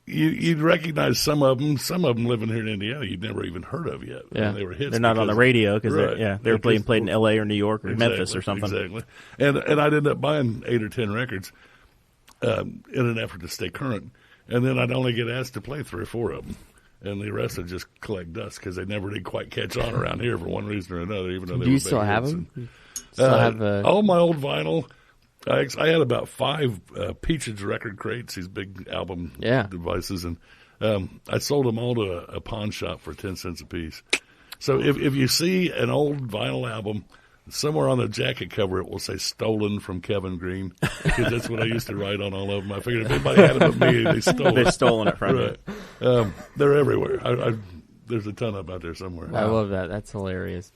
You'd recognize some of them living here in Indiana you'd never even heard of yet. Yeah. And they were hits. They're not on the radio because right. they were played in L.A. or New York or Memphis or something. Exactly. And I'd end up buying 8 or 10 records in an effort to stay current. And then I'd only get asked to play 3 or 4 of them. And the rest would just collect dust because they never did quite catch on around here for one reason or another, even though they Do were you still big have hits. them? Still have All my old vinyl. I had about 5 Peaches record crates, these big album devices, and I sold them all to a pawn shop for 10 cents a piece. So if you see an old vinyl album, somewhere on the jacket cover it will say "Stolen from Kevin Green," because that's what I used to write on all of them. I figured if anybody had it but me, they stole it. They've stolen it from Right. you. They're everywhere. There's a ton of them out there somewhere. I love that. That's hilarious.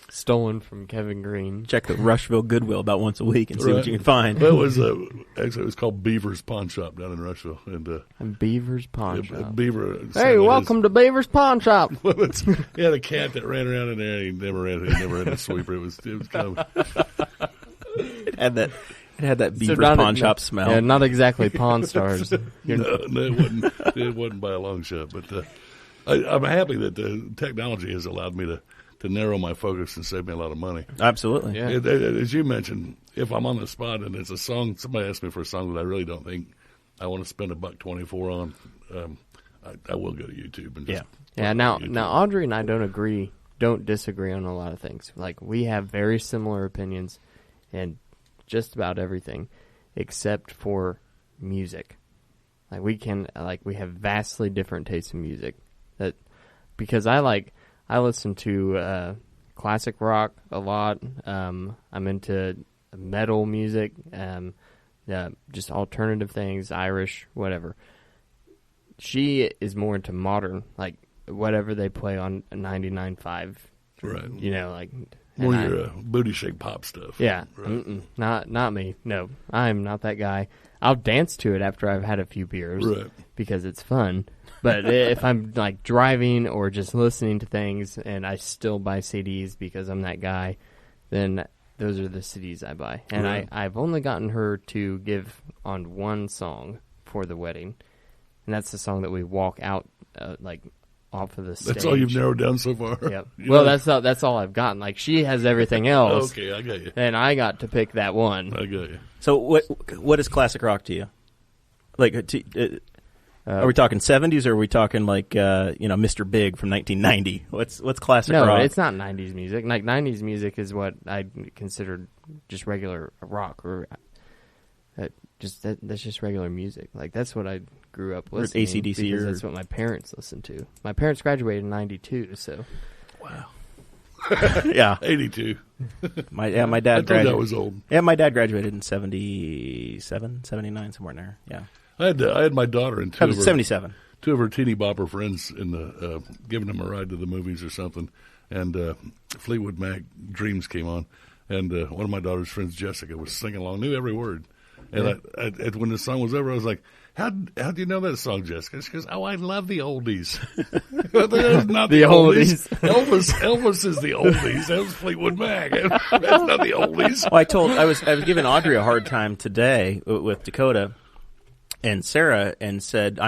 Stolen from Kevin Green. Check the Rushville Goodwill about once a week and see what you can find. That was actually it was called Beaver's Pawn Shop down in Rushville, and Beaver's Pawn Shop. Beaver. Hey, welcome to Beaver's Pawn Shop. He had a cat that ran around in there. He never had a sweeper. It was kind of. It had that Beaver's Pawn Shop smell. Yeah, not exactly Pawn Stars. No, it wasn't by a long shot. But I'm happy that the technology has allowed me to narrow my focus and save me a lot of money. Absolutely. Yeah. As you mentioned, if I'm on the spot and it's a song, somebody asks me for a song that I really don't think I want to spend $1.24 on, I will go to YouTube and just Now Audrey and I don't disagree on a lot of things. Like, we have very similar opinions and just about everything, except for music. Like, we have vastly different tastes in music. Because I listen to classic rock a lot. I'm into metal music, just alternative things, Irish, whatever. She is more into modern, like whatever they play on 99.5. right. You know, like More your booty shake pop stuff. yeah, Right. not me. No, I'm not that guy. I'll dance to it after I've had a few beers because it's fun. But if I'm like driving or just listening to things and I still buy CDs because I'm that guy, then those are the CDs I buy. And I've only gotten her to give on one song for the wedding, and that's the song that we walk out off of the stage. That's all you've narrowed down so far? Yep. Well, that's all I've gotten. Like, she has everything else. Okay, I got you. And I got to pick that one. I got you. So what is classic rock to you? Like, are we talking 70s or are we talking like Mr. Big from 1990? What's classic rock? No, it's not 90s music. Like, 90s music is what I considered just regular rock, or that's just regular music. Like, that's what I grew up listening to. AC/DC because that's what my parents listened to. My parents graduated in 92, so. Wow. Yeah. 82. My dad I thought graduated. that was old. Yeah, my dad graduated in 77, 79, somewhere in there. Yeah. I had my daughter and 77. two of her teeny bopper friends in the giving them a ride to the movies or something, and Fleetwood Mac Dreams came on, and one of my daughter's friends, Jessica, was singing along, knew every word. And I when the song was over, I was like, "How do you know that song, Jessica?" She goes, "Oh, I love the oldies." That's not the oldies. Elvis is the oldies. That was Fleetwood Mac. That's not the oldies. Well, I was giving Audrey a hard time today with Dakota and Sarah, and said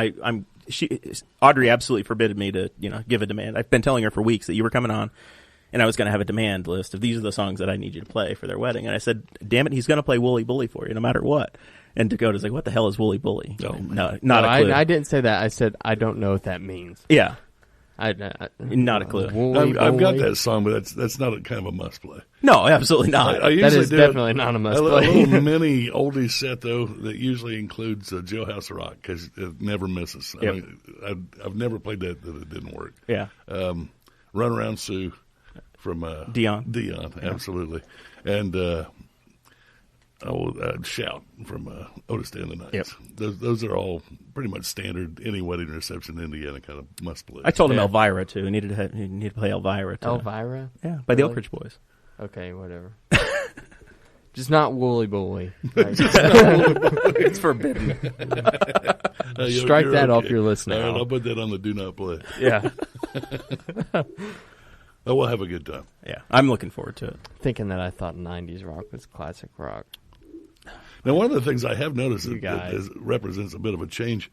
Audrey absolutely forbid me to give a demand. I've been telling her for weeks that you were coming on, and I was going to have a demand list of these are the songs that I need you to play for their wedding. And I said, damn it, he's going to play Wooly Bully for you no matter what. And Dakota's like, what the hell is Wooly Bully? Oh, no, not a clue. I didn't say that. I said, I don't know what that means. Yeah. Not a clue. I've got that song, but that's not a kind of a must play. No, absolutely not. I That usually is do definitely not a must a play. little mini oldie set though that usually includes Jailhouse Rock because it never misses. Yep. I mean, I've never played that it didn't work. Yeah. Run Around Sue from Dion, absolutely, and Shout from Otis Day and the Nights. Yep. Those are all pretty much standard any wedding reception in Indiana kind of must play. I told him Yeah. Elvira too. He needed to play Elvira too. Elvira? Yeah, by the Really? Oak Ridge Boys. Okay, whatever. Just not Wooly Bully. It's forbidden. Strike you're that off okay. your list now. All right, I'll put that on the do not play. Yeah. Oh, we'll have a good time. Yeah, I'm looking forward to it. Thinking that I thought 90s rock was classic rock. Now, one of the things I have noticed You guys. that represents a bit of a change.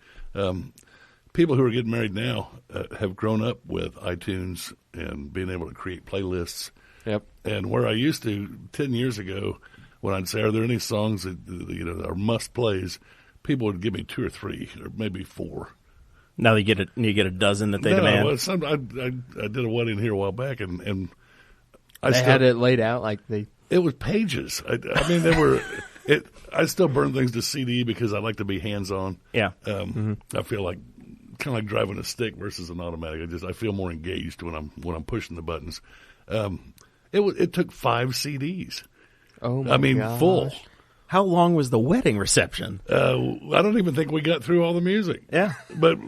People who are getting married now have grown up with iTunes and being able to create playlists. Yep. And where I used to 10 years ago, when I'd say, "Are there any songs that are must plays?" people would give me 2 or 3 or maybe 4. Now you get a dozen that they demand. Well, I did a wedding here a while back, and I They still, had it laid out like they. It was pages. I mean, they were. I still burn things to CD because I like to be hands on. Yeah. I feel like kind of like driving a stick versus an automatic. I feel more engaged when I'm pushing the buttons. It took 5 CDs. Oh my I mean, gosh. full. How long was the wedding reception? I don't even think we got through all the music. Yeah. But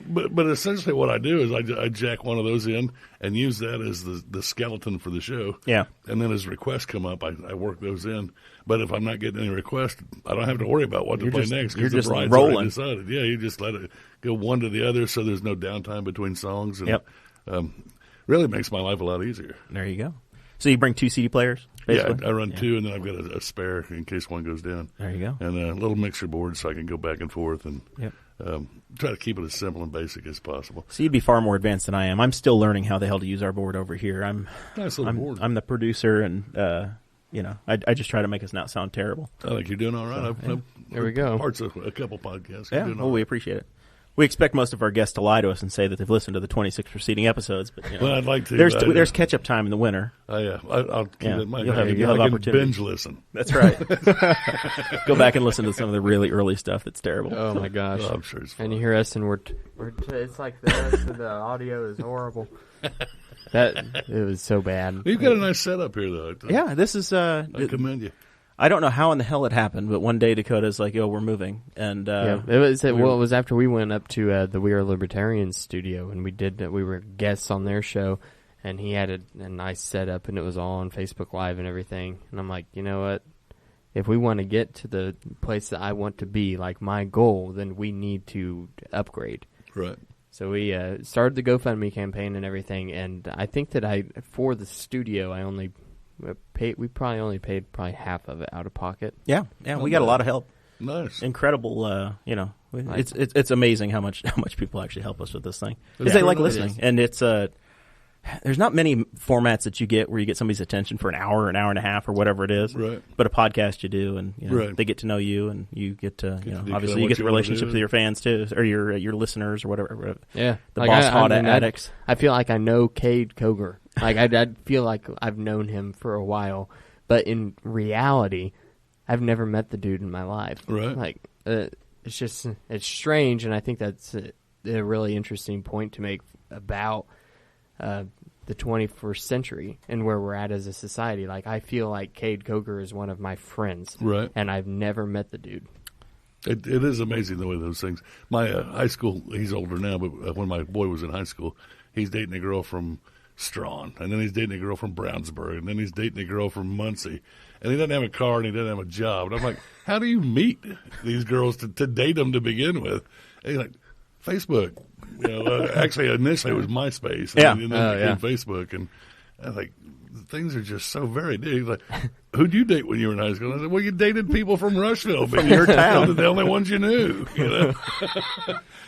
essentially what I do is I jack one of those in and use that as the skeleton for the show. Yeah. And then as requests come up, I work those in. But if I'm not getting any requests, I don't have to worry about what to play next you're because the just bride's rolling. already decided. Yeah, you just let it go one to the other so there's no downtime between songs. And, Yep. Really makes my life a lot easier. There you go. So you bring 2 CD players, basically? Yeah, I run 2, and then I've got a spare in case one goes down. There you go. And a little mixer board so I can go back and forth and Yep. try to keep it as simple and basic as possible. So you'd be far more advanced than I am. I'm still learning how the hell to use our board over here. Nice little board. I'm the producer, and I just try to make us not sound terrible. I think you're doing all right. I've There we go. Parts of a couple podcasts. You're Yeah, doing well, all we right. appreciate it. We expect most of our guests to lie to us and say that they've listened to the 26 preceding episodes, but Well, I'd like to. there's catch-up time in the winter. I'll keep Yeah, that in mind. you'll have- I you'll have can opportunity. binge listen. That's right. Go back and listen to some of the really early stuff that's terrible. Oh my gosh. Oh, I'm sure it's fun. And you hear us, and it's like this, and the audio is horrible. It was so bad. You've got a nice setup here, though. Yeah, this is. I commend you. I don't know how in the hell it happened, but one day Dakota's like, "Yo, we're moving," and It was after we went up to the We Are Libertarians studio, and we were guests on their show, and he had a nice setup, and it was all on Facebook Live and everything. And I'm like, you know what? If we want to get to the place that I want to be, like my goal, then we need to upgrade. Right. So we started the GoFundMe campaign and everything, and I think that for the studio, we probably only paid half of it out of pocket. yeah, we got a lot of help. Nice. Incredible, it's amazing how much people actually help us with this thing because Yeah, they like it listening, is. and it's there's not many formats that you get where you get somebody's attention for an hour and a half, or whatever it is. Right. But a podcast you do, and Right. they get to know you, and you get to, to do kinda obviously you what get the you wanna relationships do. with your fans too, or your listeners or whatever. Yeah, The Boss Hog addicts. I feel like I know Cade Coger. Like I feel like I've known him for a while, but in reality, I've never met the dude in my life. Right. Like it's strange, and I think that's a really interesting point to make about the 21st century and where we're at as a society. Like I feel like Cade Coger is one of my friends, Right. and I've never met the dude. It is amazing the way those things. My high school, he's older now, but when my boy was in high school, he's dating a girl from Strawn, and then he's dating a girl from Brownsburg, and then he's dating a girl from Muncie, and he doesn't have a car and he doesn't have a job. And I'm like, how do you meet these girls to date them to begin with? And he's like, Facebook. Actually, initially it was MySpace, and then it became Facebook, and I was like, things are just so varied. Dude, like, who'd you date when you were in high school? I said, well, you dated people from Rushville. From your town. The only ones you knew. You know?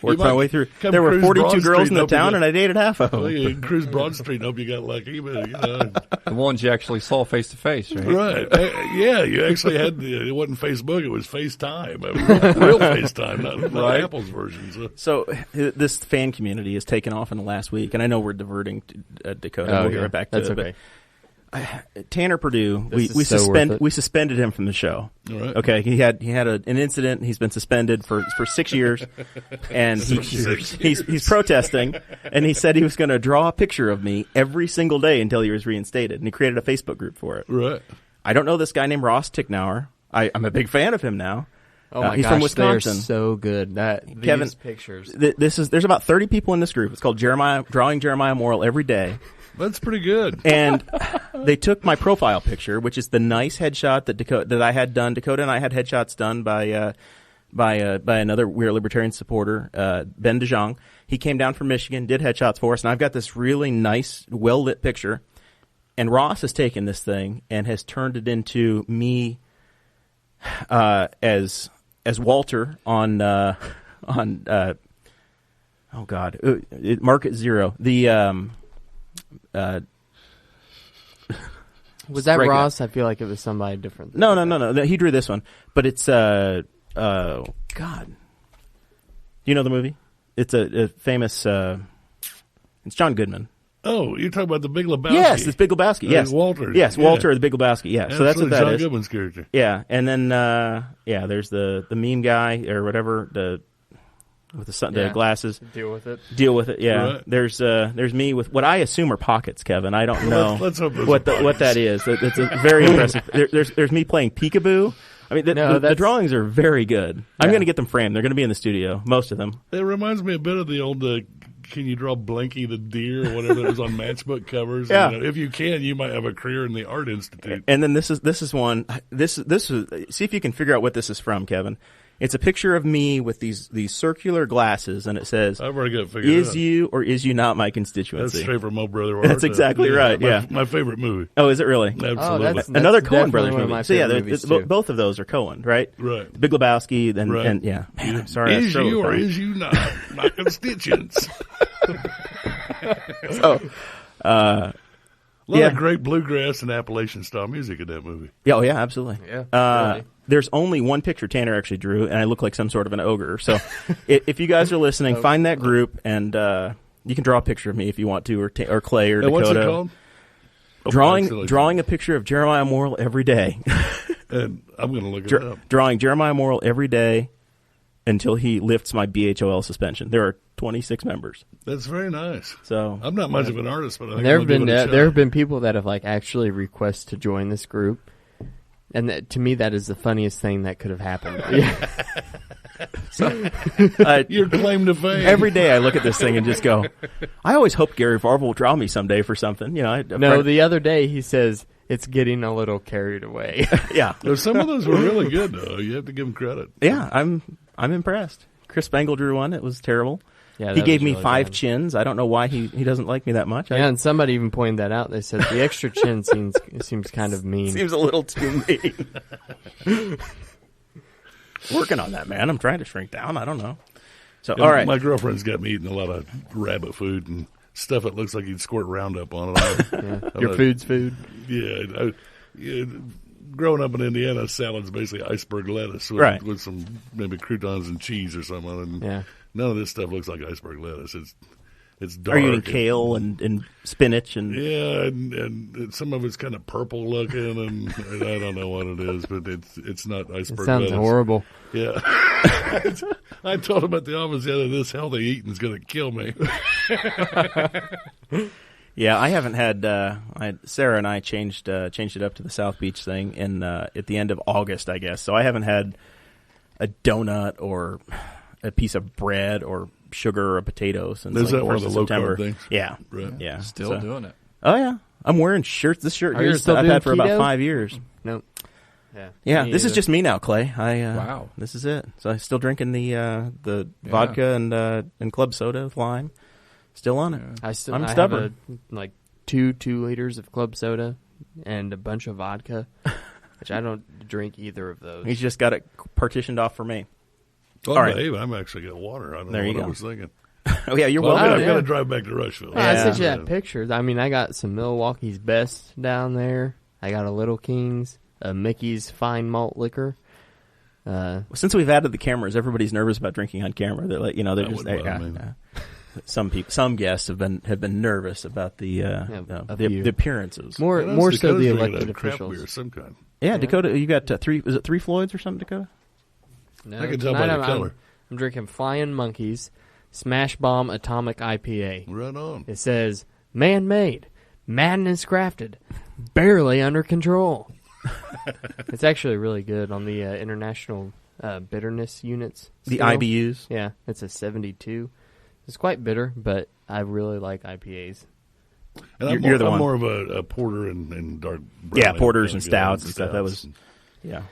Worked my way through. There were cruise 42 Broad girls Street in the town, and I dated half of them. Well, you cruise Broad Street and hope you got lucky. But, you know. The ones you actually saw face to face, right? Right. Yeah, you actually had it wasn't Facebook, it was FaceTime. I mean, real FaceTime, not Right. Apple's version. So this fan community has taken off in the last week, and I know we're diverting to Dakota. We'll get right back to That's it. okay. But Tanner Perdew, This is so worth it. we suspended him from the show. All right. Okay, he had an incident. He's been suspended for 6 years, and he's protesting. And he said he was going to draw a picture of me every single day until he was reinstated. And he created a Facebook group for it. Right. I don't know this guy named Ross Ticknauer. I'm a big fan of him now. Oh my he's gosh, from Wisconsin. They're so good. Kevin, These pictures. There's about 30 people in this group. It's called Drawing Jeremiah Morrell Every Day. That's pretty good. And they took my profile picture, which is the nice headshot that I had done. Dakota and I had headshots done by another We Are Libertarian supporter, Ben DeJong. He came down from Michigan, did headshots for us, and I've got this really nice, well-lit picture. And Ross has taken this thing and has turned it into me as Walter on Market Zero. Was that Strike Ross? I feel like it was somebody different. No. He drew this one, but it's God. Do you know the movie? It's a famous. It's John Goodman. Oh, you're talking about the Big Lebowski. Yes, it's Big Lebowski. Yes, Walter. Yes, Yeah. Walter, the Big Lebowski. Yeah, so that's what that John is. Goodman's character. Yeah, and then there's the meme guy or whatever with the glasses. Deal with it. Deal with it. Yeah. Right. There's me with what I assume are pockets, Kevin. I don't know Let's hope those what are what that is. It's a very impressive. There's me playing peekaboo. I mean, the drawings are very good. I'm going to get them framed. They're going to be in the studio, most of them. It reminds me a bit of the old Can You Draw Blanky the Deer or whatever that was on matchbook covers. Yeah. You know, if you can, you might have a career in the Art Institute. And then this is one. This is. See if you can figure out what this is from, Kevin. It's a picture of me with these circular glasses, and it says, I've already got it figured "Is out. you or is you not my constituency?" That's straight from Mo Brother Art. That's exactly right. Yeah, my favorite movie. Oh, is it really? Absolutely. that's Another Coen definitely Brothers one of movie. my So yeah, favorite movies, too. both of those are Coen, right? Right. Big Lebowski, Right. and yeah. Man, I'm sorry. I Is struggled you with or that. is you not my constituents? So, A lot Yeah. of great bluegrass and Appalachian style music in that movie. yeah, oh yeah, absolutely. Yeah, really. There's only one picture Tanner actually drew, and I look like some sort of an ogre. So, if you guys are listening, find that group, and you can draw a picture of me if you want to, or Clay, or And what's Dakota. it called? Drawing a picture of Jeremiah Morrell every day. And I'm going to look it up. Drawing Jeremiah Morrell every day until he lifts my BHOL suspension. There are 26 members. That's very nice. So I'm not much of an artist, but I think There I'll have give been it a shot. there have been people that have like actually requested to join this group, and to me that is the funniest thing that could have happened. Your claim to fame. every day I look at this thing and just go, I always hope Gary Varvel will draw me someday for something. You know, No, the other day he says it's getting a little carried away. yeah, Some of those were really good, though. You have to give him credit. yeah. I'm impressed. Chris Spangle drew one. It was terrible. Yeah, He that gave was me really 5 bad. chins. I don't know why he doesn't like me that much. Yeah, and somebody even pointed that out. They said the extra chin seems kind of mean. Seems a little too mean. Working on that, man. I'm trying to shrink down. I don't know. So, all right. My girlfriend's got me eating a lot of rabbit food and stuff that looks like you'd squirt Roundup on it. Yeah. Your food's food. Yeah. Growing up in Indiana, salad's basically iceberg lettuce with, Right. with some maybe croutons and cheese or something. And Yeah. none of this stuff looks like iceberg lettuce. It's dark. Are you eating kale and spinach and Yeah, and some of it's kind of purple looking, and I don't know what it is, but it's not It iceberg sounds lettuce. horrible. Yeah. I told him at the office the other day, this healthy eating's going to kill me. Yeah, I haven't had. Sarah and I changed it up to the South Beach thing at the end of August, I guess. So I haven't had a donut or a piece of bread or sugar or potato since Is like that one of 1st the low-carb September. things? Yeah, Right. yeah. Still So- doing it. Oh yeah, I'm wearing shirts. This shirt Are here you is still that I've doing had for about keto? 5 years. Nope. Yeah. Yeah, Me this is either. just me now, Clay. Wow. This is it. So I'm still drinking the vodka and club soda with lime. Still on it. I'm I'm stubborn. Have like 2 liters of club soda and a bunch of vodka. which I don't drink either of those. He's just got it partitioned off for me. Oh, All right. Dave, I'm actually got water. I don't There know you what I go. was thinking. Oh, yeah, you're Well, welcome. I've got to yeah. drive back to Rushville. I Yeah. sent you that picture. I mean, I got some Milwaukee's Best down there. I got a Little King's, a Mickey's Fine Malt Liquor. Since we've added the cameras, everybody's nervous about drinking on camera. They're like, they're That just wouldn't bother me. some guests have been nervous about the few. appearances. More Dakota's so the drinking elected a craft officials. beer of some kind. Yeah, Dakota, you got three. Was it 3 Floyds or something, Dakota? No, I can tell by tonight the color. I'm drinking Flying Monkeys Smash Bomb Atomic IPA. Right on. It says, man-made, madness crafted, barely under control. It's actually really good on the international bitterness units. The scale. IBUs. Yeah, it's a 72. It's quite bitter, but I really like IPAs. And You're the I'm one. more of a porter and dark brown. Yeah, porters ale and guy, stouts and stuff. That was,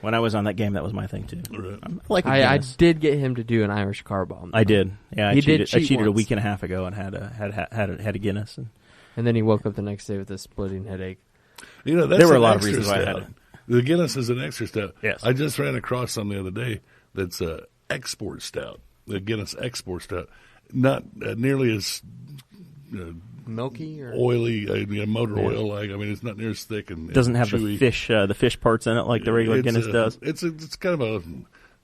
when I was on that game, that was my thing too. Right. I like a I Guinness. did get him to do an Irish car bomb. I did. Yeah, He did I cheat cheated a once. week and a half ago and had a Guinness. And then he woke up the next day with a splitting headache. You know, that's There were a an lot of extra reasons why I had stout. it. The Guinness is an extra stout. Yes. I just ran across some the other day that's a export stout. The Guinness export stout, not nearly as Milky or oily, motor oil like. I mean, it's not near as thick and Doesn't have chewy. the fish parts in it like the regular Guinness does. It's kind of a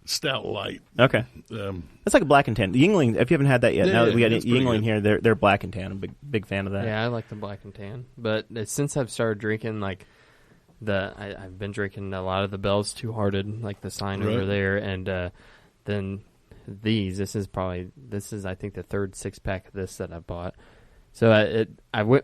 stout light. Okay, that's like a black and tan. The Yingling, if you haven't had that yet, Yeah, now that we got it's pretty Yingling good. here, they're black and tan. I'm a big fan of that. Yeah, I like the black and tan. But since I've started drinking, like I've been drinking a lot of the Bell's Two Hearted, like the sign over Right. there, and then these. This is I think the third 6-pack of this that I bought. So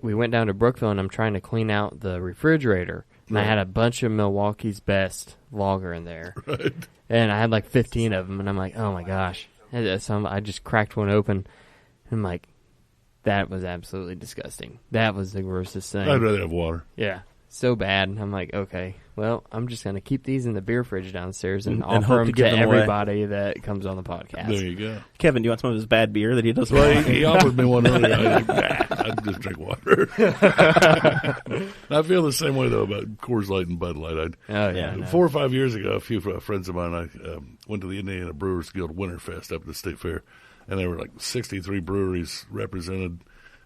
we went down to Brookville, and I'm trying to clean out the refrigerator, and I Right. had a bunch of Milwaukee's Best lager in there, Right. and I had like 15 of them, and I'm like, oh my gosh! And so I just cracked one open, and I'm like, that was absolutely disgusting. That was the grossest thing. I'd rather have water. Yeah, so bad. I'm like, okay, well, I'm just going to keep these in the beer fridge downstairs and And offer hope them to to give them away. everybody that comes on the podcast. There you go. Kevin, do you want some of his bad beer that he does? Well, he offered me one earlier. I was like, nah, I'd just drink water. I feel the same way, though, about Coors Light and Bud Light. Oh, yeah. no. 4 or 5 years ago, a few friends of mine, I went to the Indiana Brewers Guild Winterfest up at the State Fair, and there were like 63 breweries represented,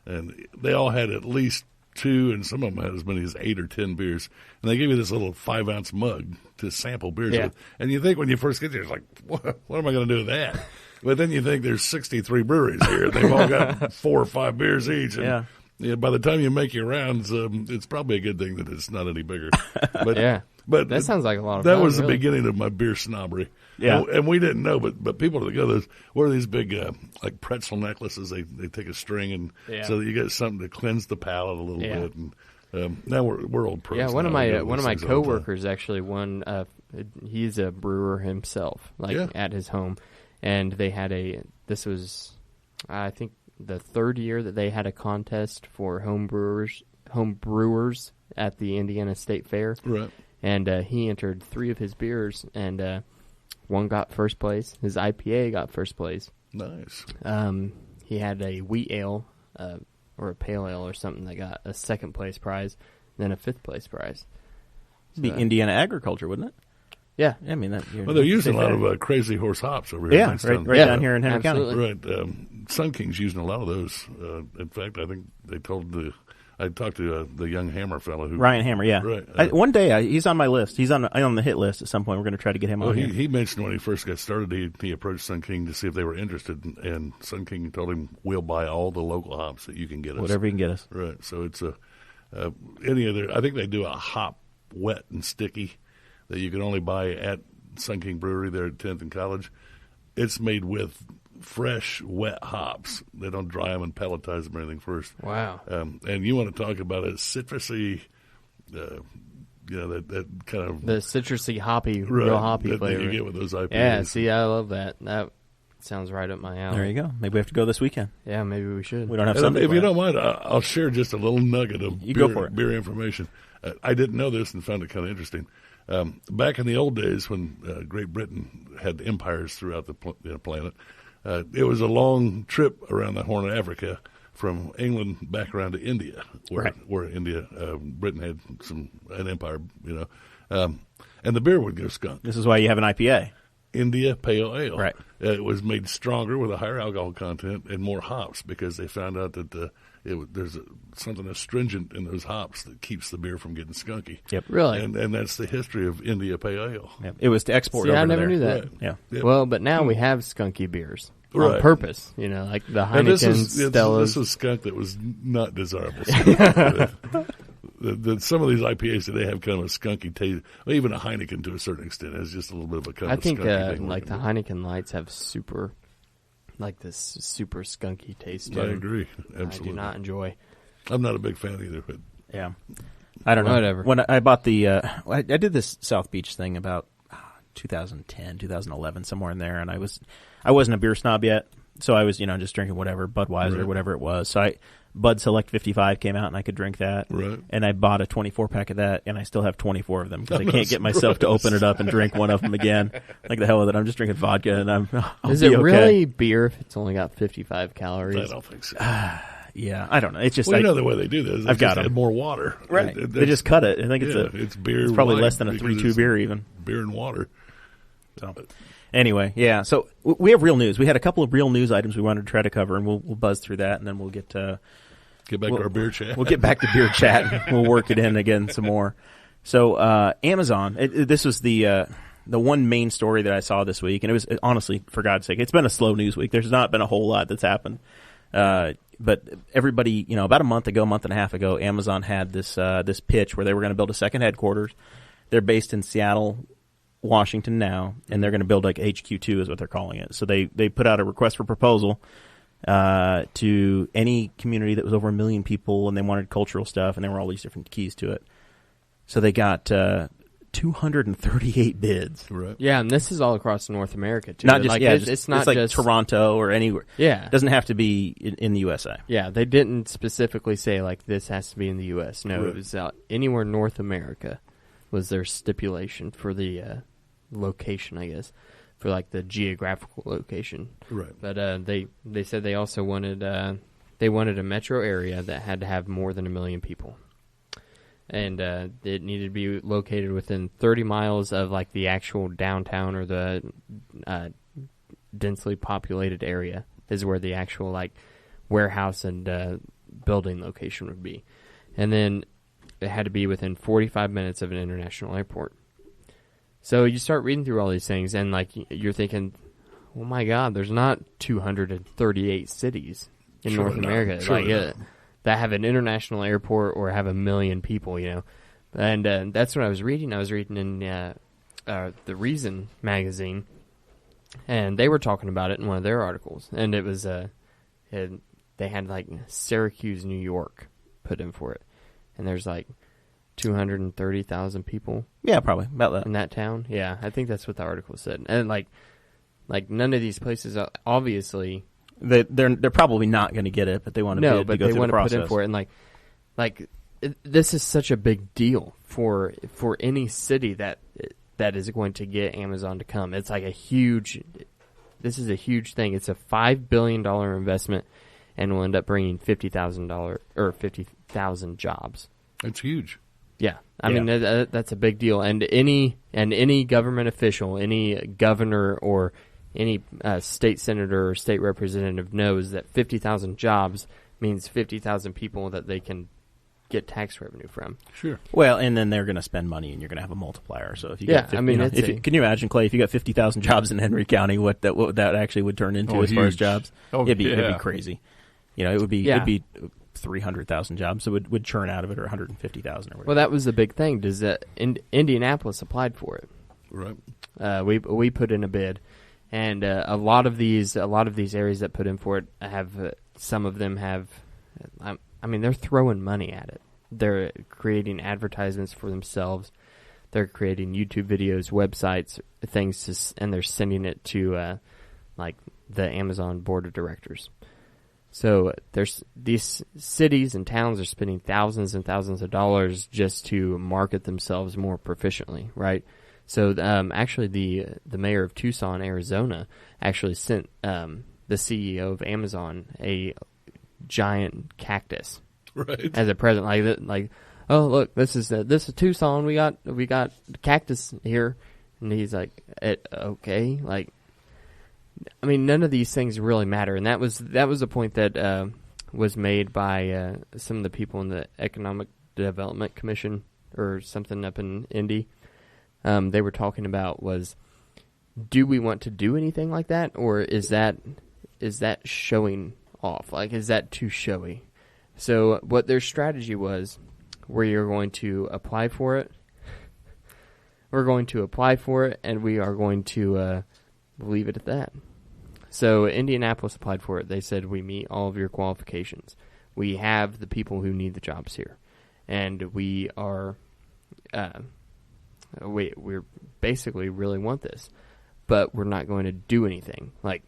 and they all had at least 2, and some of them had as many as 8 or 10 beers. And they give you this little 5-ounce mug to sample beers Yeah. with. And you think when you first get there, it's like, what am I going to do with that? But then you think there's 63 breweries here. They've all got 4 or 5 beers each. And, Yeah. by the time you make your rounds, it's probably a good thing that it's not any bigger. But, Yeah. but That sounds like a lot of that fun, was the really. beginning of my beer snobbery. Yeah. And we didn't know, but people that go, what are these big like pretzel necklaces? They take a string and Yeah. so that you get something to cleanse the palate a little Yeah. bit. And now we're old pros. Yeah, one now. of We my do one of these my things all the time. coworkers actually won. He's a brewer himself, like Yeah. at his home, and they had this was, I think, the 3rd year that they had a contest for home brewers at the Indiana State Fair, Right. and he entered 3 of his beers, and one got first place. His IPA got first place. Nice. He had a wheat ale or a pale ale or something that got a 2nd place prize, then a 5th place prize. Be Indiana agriculture, wouldn't it? Yeah, I mean, Well, they're using a lot of crazy horse hops over here. yeah, in Youngstown. right Yeah, down here in Henry absolutely. County. Right. Sun King's using a lot of those. In fact, I think they told I talked to the young Hammer fellow who Ryan Hammer, yeah. Right. One day he's on my list. He's on the hit list at some point. We're going to try to get him Well, on here. he mentioned when he first got started, he approached Sun King to see if they were interested, and Sun King told him, "We'll buy all the local hops that you can get us." Whatever you can get us. Right. So it's any other. I think they do a hop wet and sticky that you can only buy at Sun King Brewery there at 10th and College. It's made with fresh, wet hops. They don't dry them and pelletize them or anything first. Wow. And you want to talk about a citrusy, that kind of The citrusy, hoppy, right, real hoppy that flavor. you get with those IPAs. Yeah, see, I love that. That sounds right up my alley. There you go. Maybe we have to go this weekend. Yeah, maybe we should. We don't have And Sunday. if you planned. don't mind, I'll share just a little nugget of You beer, go for it. beer information. I didn't know this and found it kind of interesting. Back in the old days when Great Britain had empires throughout the planet, it was a long trip around the Horn of Africa from England back around to India, where India, Britain had an empire, and the beer would go skunk. This is why you have an IPA. India Pale Ale. Right. It was made stronger with a higher alcohol content and more hops because they found out that there's something astringent in those hops that keeps the beer from getting skunky. Yep. Really? And that's the history of India Pale Ale. Yep. It was to export See, over I to never there. knew that. Right. Yeah. Yep. Well, but now we have skunky beers on Right. purpose. You know, like the And Heineken, this Stella's. was skunk that was not desirable. Some of these IPAs today have kind of a skunky taste. Well, even a Heineken to a certain extent has just a little bit of a kind I of think skunky thing. like the Heineken Lights have super skunky taste to I them. agree. I Absolutely. do not enjoy. I'm not a big fan either, but Yeah. I don't know. Whatever. When I bought the, I did this South Beach thing about 2010, 2011, somewhere in there, and I wasn't a beer snob yet, so I was, just drinking whatever, Budweiser, Right. whatever it was. So Bud Select 55 came out, and I could drink that. Right. And I bought a 24-pack of that, and I still have 24 of them because I I'm can't not get myself to surprised. open it up and drink one of them again. Like the hell with it. I'm just drinking vodka, and I'll Is be it okay. really beer if it's only got 55 I calories? don't think so. Yeah, I don't know. It's just Well, you know the way they do this. They I've got just 'em. add more water. right. It- They just cut it. I think it's beer. It's probably wine less than a because 3.2 it's beer even. Beer and water. So, anyway, yeah. So we have real news. We had a couple of real news items we wanted to try to cover, and we'll buzz through that, and then we'll get Get back to our beer chat. We'll get back to beer chat. And we'll work it in again some more. So Amazon. This was the one main story that I saw this week, and it was honestly, for God's sake, it's been a slow news week. There's not been a whole lot that's happened. But everybody, about a month and a half ago, Amazon had this pitch where they were going to build a second headquarters. They're based in Seattle, Washington now, and they're going to build like HQ2 is what they're calling it. So they put out a request for proposal to any community that was over 1 million people, and they wanted cultural stuff, and there were all these different keys to it. So they got 238 bids. Right. Yeah, and this is all across North America too. Not just like, it's not it's like just Toronto or anywhere. Yeah. It doesn't have to be in the USA. Yeah, they didn't specifically say like this has to be in the U.S. No, Right. it was anywhere North America was their stipulation for the location, I guess, for like the geographical location. Right. But they said they also wanted a metro area that had to have more than 1 million people, and it needed to be located within 30 miles of like the actual downtown or the densely populated area is where the actual like warehouse and building location would be, and then it had to be within 45 minutes of an international airport. So you start reading through all these things, and like you're thinking, oh my God, there's not 238 cities in Sure North not. America Sure like not. that have an international airport or have 1 million people, And that's what I was reading. I was reading in the Reason magazine, and they were talking about it in one of their articles. And it was they had like Syracuse, New York, put in for it, and there's like 230,000 people Yeah, probably about that. in that town. Yeah, I think that's what the article said. And like none of these places obviously They're probably not going to get it, but they want to no, bid but to go they through want the to process. put in for it. And like this is such a big deal for any city that is going to get Amazon to come. It's like this is a huge thing. It's a $5 billion investment, and will end up bringing $50,000 jobs. It's huge. Yeah, I mean that's a big deal, and any government official, any governor or any state senator or state representative knows that 50,000 jobs means 50,000 people that they can get tax revenue from. Sure. Well, and then they're going to spend money, and you're going to have a multiplier. So if you Yeah, got 50, I mean, can you imagine, Clay, if you got 50,000 jobs in Henry County, what that actually would turn into as far as huge. jobs? Oh, it'd be yeah. crazy. It would be Yeah. it'd be 300,000 jobs that would churn out of it, or 150,000 or whatever. Well, that was the big thing. Does that Indianapolis applied for it? Right. We put in a bid, and a lot of these areas that put in for it have some of them have. I mean, they're throwing money at it. They're creating advertisements for themselves. They're creating YouTube videos, websites, things, and they're sending it to like the Amazon board of directors. So there's these cities and towns are spending thousands and thousands of dollars just to market themselves more proficiently, right? So actually, the mayor of Tucson, Arizona, actually sent the CEO of Amazon a giant cactus Right. as a present, like oh look, this is Tucson. We got cactus here, and he's like, okay, like, I mean, none of these things really matter, and that was a point that was made by some of the people in the Economic Development Commission or something up in Indy. They were talking about was, do we want to do anything like that, or is that showing off? Like, is that too showy? So what their strategy was, where you're going to apply for it, we're going to apply for it, and we are going to leave it at that. So Indianapolis applied for it. They said, we meet all of your qualifications. We have the people who need the jobs here, and we are we're basically really want this, but we're not going to do anything. Like,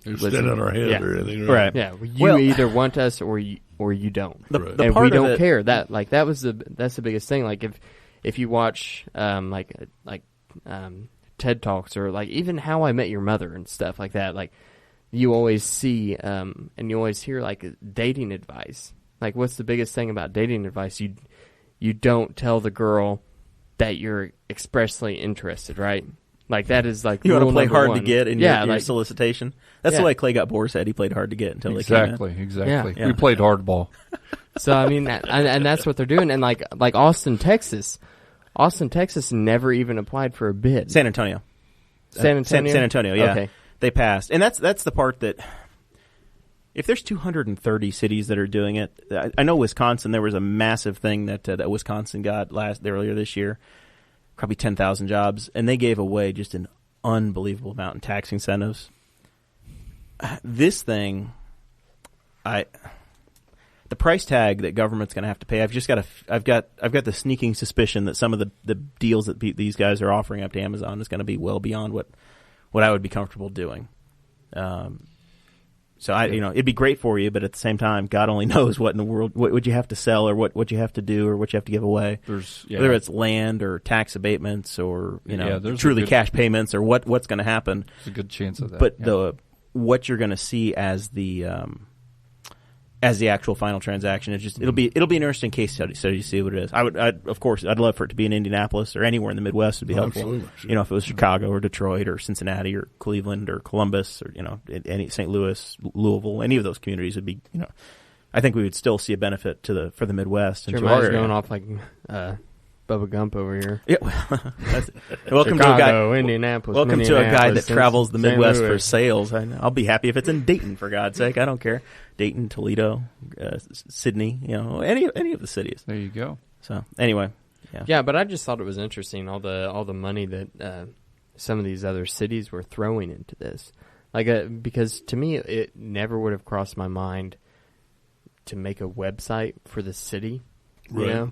stand on our head or anything, right? Yeah, you either want us or you don't, the and part we don't of care. That's the biggest thing. Like if you watch TED Talks or like even How I Met Your Mother and stuff like that, like you always see and you always hear like dating advice. Like, what's the biggest thing about dating advice? You don't tell the girl that you're expressly interested, right? Like, that is like you want to play hard one. to get in your solicitation. That's the way Clay got Boar's Head. He played hard to get until they came in. Exactly. Yeah. We played hardball. So I mean, and that's what they're doing. And like Austin, Texas never even applied for a bid. San Antonio. San Antonio, yeah. Okay. They passed. And that's the part that, if there's 230 cities that are doing it, I know Wisconsin, there was a massive thing that Wisconsin got earlier this year, probably 10,000 jobs, and they gave away just an unbelievable amount in tax incentives. This thing, the price tag that government's going to have to pay, I've got the sneaking suspicion that some of the deals that these guys are offering up to Amazon is going to be well beyond what I would be comfortable doing. So it'd be great for you, but at the same time, God only knows what in the world, what would you have to sell, or what you have to do, or what you have to give away. Whether it's land or tax abatements, or truly cash payments, or what's going to happen. There's a good chance of that. But what you're going to see as the actual final transaction, it'll be an interesting case study. So you see what it is. I'd love for it to be in Indianapolis or anywhere in the Midwest would be helpful. Absolutely, sure. If it was Chicago or Detroit or Cincinnati or Cleveland or Columbus or any St. Louis, Louisville, any of those communities would be. I think we would still see a benefit for the Midwest and to our area. Going off like Bubba Gump over here. Yeah, welcome Chicago, Indianapolis. Welcome to a guy that travels the Midwest for sales. I'll be happy if it's in Dayton, for God's sake. I don't care. Dayton, Toledo, Sydney, any of the cities. There you go. So anyway, yeah. But I just thought it was interesting all the money that some of these other cities were throwing into this, because to me it never would have crossed my mind to make a website for the city. Right.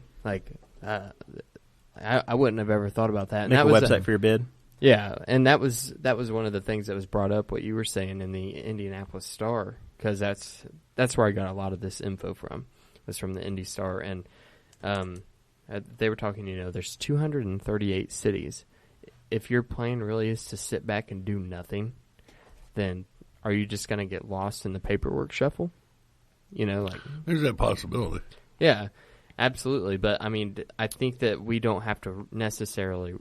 I wouldn't have ever thought about that. Make a website for your bid. Yeah, and that was one of the things that was brought up, what you were saying in the Indianapolis Star, because that's where I got a lot of this info from, was from the Indy Star, and they were talking, there's 238 cities. If your plan really is to sit back and do nothing, then are you just going to get lost in the paperwork shuffle? There's that possibility. Yeah, absolutely. But I mean, I think that we don't have to necessarily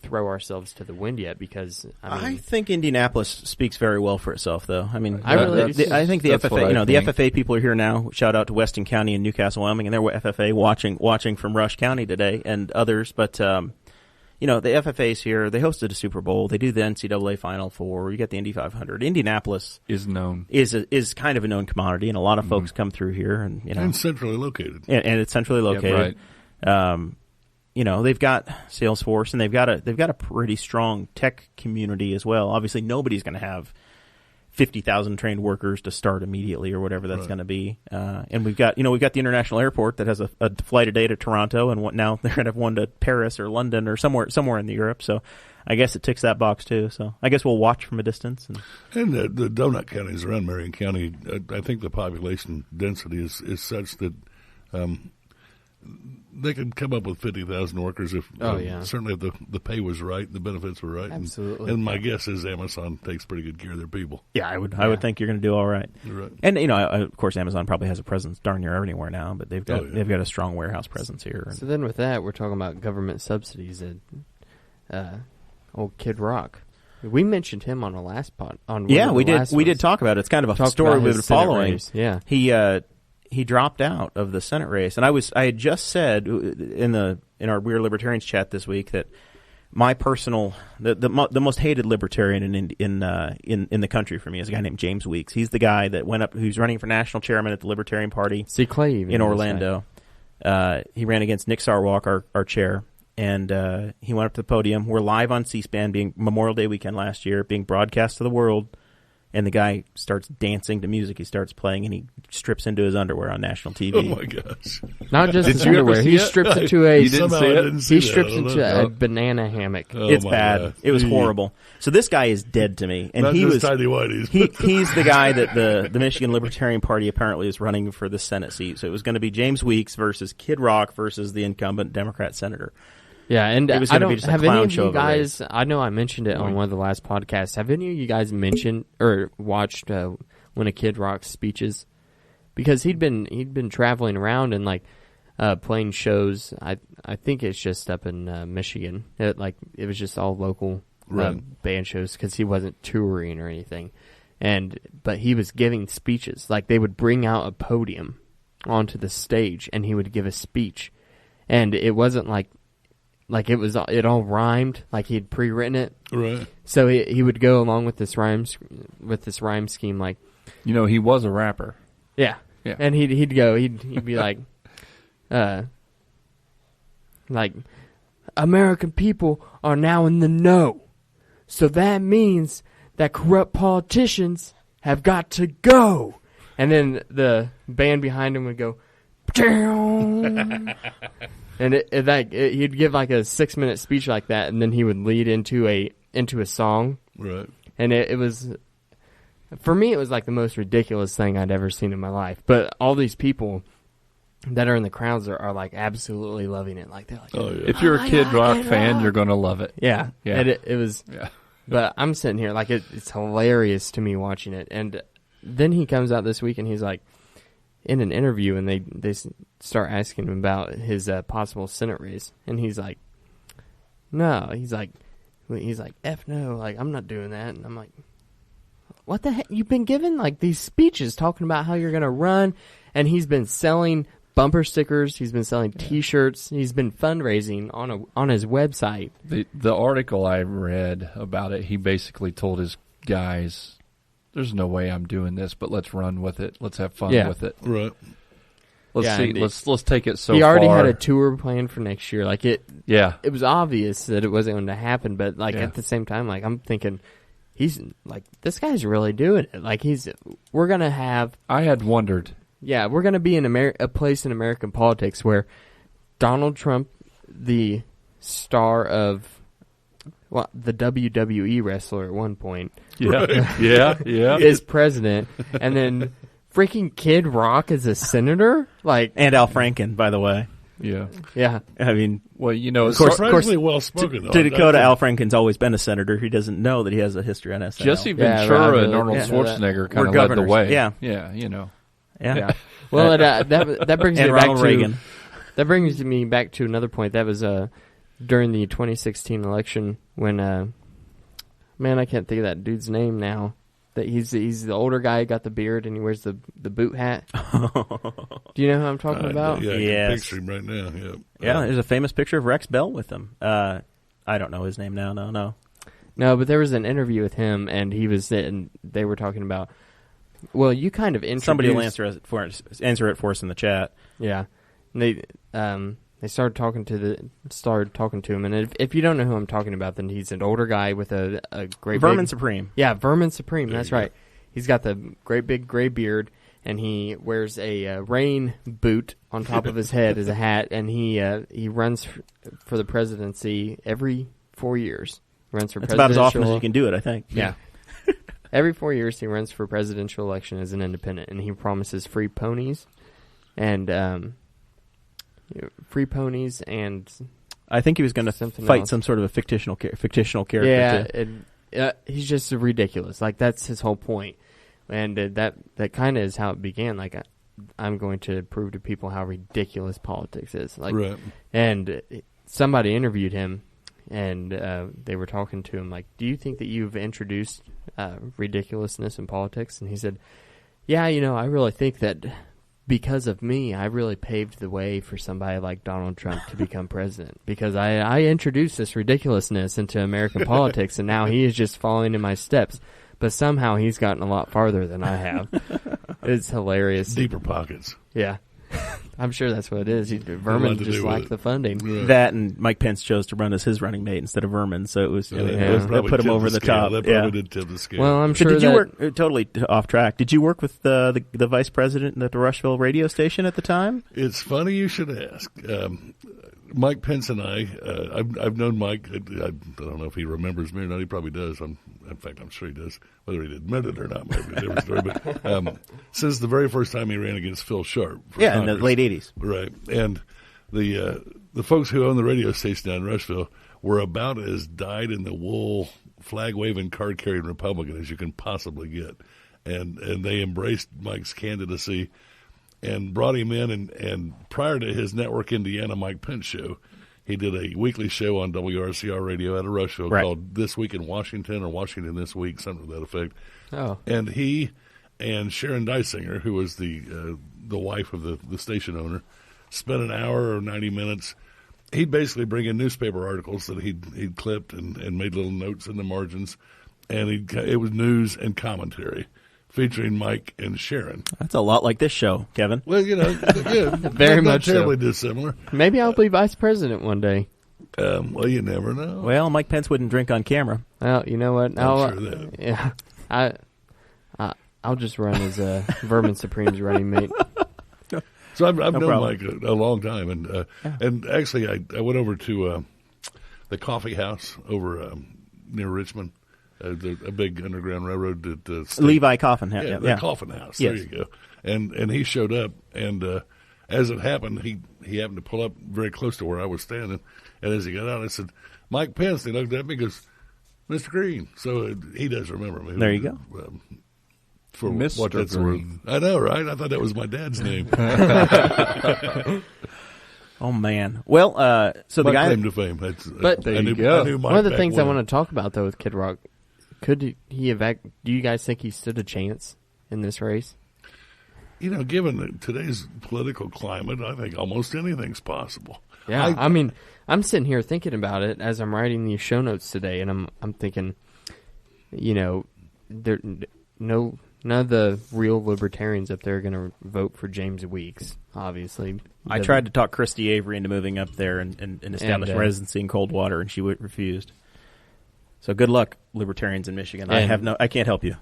throw ourselves to the wind yet, because I think Indianapolis speaks very well for itself, though. I mean, I think the FFA, the FFA people are here now. Shout out to Weston County and Newcastle, Wyoming, and their FFA watching from Rush County today, and others. But the FFA's here. They hosted a Super Bowl. They do the NCAA Final Four. You got the Indy 500. Indianapolis is known is kind of a known commodity, and a lot of folks come through here, and centrally located. And it's centrally located. Yeah, right. They've got Salesforce, and they've got a pretty strong tech community as well. Obviously, nobody's going to have 50,000 trained workers to start immediately, or whatever that's going to be. And we've got the international airport that has a flight a day to Toronto, and now they're going to have one to Paris or London or somewhere in Europe. So I guess it ticks that box too. So I guess we'll watch from a distance. And the donut counties around Marion County, I think the population density is such that they could come up with 50,000 workers if certainly if the pay was right, the benefits were right. Absolutely. And my guess is Amazon takes pretty good care of their people. Yeah, I would think you're going to do all right. Right. And of course, Amazon probably has a presence darn near anywhere now, but they've got a strong warehouse presence here. So then, with that, we're talking about government subsidies and old Kid Rock. We mentioned him on the last pod. We did talk about it. It's kind of a story we've been following. Yeah, he dropped out of the Senate race, and I had just said in our Weird Libertarians chat this week that my personal the most hated libertarian in the country for me is a guy named James Weeks. He's the guy that went up, who's running for national chairman at the Libertarian Party. See Clay in Orlando. He ran against Nick Sarwark, our chair, and he went up to the podium. We're live on C-SPAN, being Memorial Day weekend last year, being broadcast to the world. And the guy starts dancing to music he starts playing, and he strips into his underwear on national TV. Oh my gosh! Not just his underwear; he strips into a banana hammock. It's bad. God. It was horrible. So this guy is dead to me, and Not he was tiny whities. He's the guy that the Michigan Libertarian Party apparently is running for the Senate seat. So it was going to be James Weeks versus Kid Rock versus the incumbent Democrat senator. Yeah, and it was I don't be just have a clown any of show you guys. I know I mentioned it on one of the last podcasts. Have any of you guys mentioned or watched one of Kid Rock's speeches? Because he'd been traveling around and playing shows. I think it's just up in Michigan. It was just all local band shows because he wasn't touring or anything. But he was giving speeches. Like they would bring out a podium onto the stage and he would give a speech, and it wasn't like it all rhymed, like he had pre-written it. Right. So he would go along with this rhyme scheme, like, he was a rapper. Yeah. And he'd be like American people are now in the know, so that means that corrupt politicians have got to go. And then the band behind him would go, down. And he'd give like a 6-minute speech like that, and then he would lead into a song. Right. And it was, for me, it was like the most ridiculous thing I'd ever seen in my life. But all these people that are in the crowds are like absolutely loving it. Like they're like, if you're a Kid Rock fan, you're going to love it. Yeah. And it was. Yeah. But I'm sitting here like it's hilarious to me watching it. And then he comes out this week and he's like, in an interview, and they start asking him about his possible Senate race, and he's like, no, he's like, F no, like, I'm not doing that. And I'm like, what the heck? You've been given like these speeches talking about how you're going to run, and he's been selling bumper stickers, he's been selling T-shirts, he's been fundraising on his website. The article I read about it, he basically told his guys, there's no way I'm doing this, but let's run with it. Let's have fun with it. Right. Let's see. Let's take it so far. He already had a tour planned for next year. Like it was obvious that it wasn't going to happen, but at the same time, like I'm thinking, he's like, this guy's really doing it. Like we're going to have. I had wondered. Yeah, we're going to be in a place in American politics where Donald Trump, the star of the WWE wrestler at one point. Yeah. Is president, and then freaking Kid Rock is a senator, and Al Franken, by the way. Yeah. I mean, well, of course, well spoken. To Dakota, Al Franken's always been a senator. He doesn't know that he has a history on SNL. Jesse Ventura and Arnold Schwarzenegger kind of led the way. Yeah. Yeah. Well, that brings me back to Reagan. That brings me back to another point. That was during the 2016 election when I can't think of that dude's name now. That he's the older guy, got the beard, and he wears the boot hat. Do you know who I'm talking about? Yeah, I can picture him right now. Yeah, there's a famous picture of Rex Bell with him. I don't know his name now. No, but there was an interview with him, and he was and they were talking about. Well, you kind of introduced. Somebody will answer it for us in the chat. Yeah, and they started talking to him, and if you don't know who I'm talking about, then he's an older guy with a great Vermin Supreme. Yeah, Vermin Supreme. That's right. He's got the great big gray beard, and he wears a rain boot on top of his head as a hat, and he runs for the presidency every 4 years. Runs for That's about as often as you can do it, I think. Yeah. Every 4 years, he runs for presidential election as an independent, and he promises free ponies, and Free Ponies and I think he was going to something fight else. some sort of a fictional character. Yeah, too. he's just ridiculous. Like, that's his whole point. And that kind of is how it began. Like, I'm going to prove to people how ridiculous politics is. Like, Right. And somebody interviewed him, and they were talking to him like, "Do you think that you've introduced ridiculousness in politics?" And he said, "Yeah, I really think that because of me, I really paved the way for somebody like Donald Trump to become president, because I introduced this ridiculousness into American politics, and now he is just following in my steps. But somehow he's gotten a lot farther than I have." It's hilarious. Deeper pockets. Yeah. I'm sure that's what it is. Vermin just lacked the funding. Yeah. That and Mike Pence chose to run as his running mate instead of Vermin, so it was That probably put him tipped over the top. That probably did tip the scale. Well, I'm So sure did you that work totally off track? Did you work with the vice president at the Rushville radio station at the time? It's funny you should ask. Mike Pence and I've known Mike. I don't know if he remembers me or not. He probably does. In fact, I'm sure he does. Whether he'd admit it or not, maybe a different story. But since the very first time he ran against Phil Sharp. For Yeah, Congress, in the late 80s. Right. And the folks who own the radio station down in Rushville were about as dyed-in-the-wool, flag-waving, card-carrying Republican as you can possibly get. And they embraced Mike's candidacy and brought him in, and prior to his Network Indiana Mike Pence show, he did a weekly show on WRCR radio out of Rushville called This Week in Washington or Washington This Week, something to that effect. Oh. And he and Sharon Dysinger, who was the wife of the station owner, spent an hour or 90 minutes. He'd basically bring in newspaper articles that he'd clipped and made little notes in the margins, and it was news and commentary featuring Mike and Sharon. That's a lot like this show, Kevin. Well, yeah, Very not much so. terribly dissimilar. maybe I'll be vice president one day. Well, you never know. Well, Mike Pence wouldn't drink on camera. Well, you know what? I'm sure of that. Yeah, I'll just run as Vermin Supreme's running mate. So I've known problem. Mike a long time, and actually I went over to the coffee house over near Richmond, a big underground railroad that Levi Coffin. yeah, the Coffin House. Yes. There you go. And he showed up, and as it happened, he happened to pull up very close to where I was standing, and as he got out, I said, "Mike Pence." He looked at me and goes, "Mr. Green." So he does remember me. There you go. For Mr. what that's worth. Green. I know, right? I thought that was my dad's name. Oh man. Well, so the My guy. claim to fame. That's, But I there knew, you go. I knew Mike One of the back things I when. want to talk about, though, with Kid Rock, could he have? Do you guys think he stood a chance in this race? Given today's political climate, I think almost anything's possible. Yeah, I mean, I'm sitting here thinking about it as I'm writing these show notes today, and I'm thinking, there none of the real libertarians up there are going to vote for James Weeks. Obviously, I tried to talk Christy Avery into moving up there and establish residency in Coldwater, and she refused. So good luck, libertarians in Michigan. I can't help you.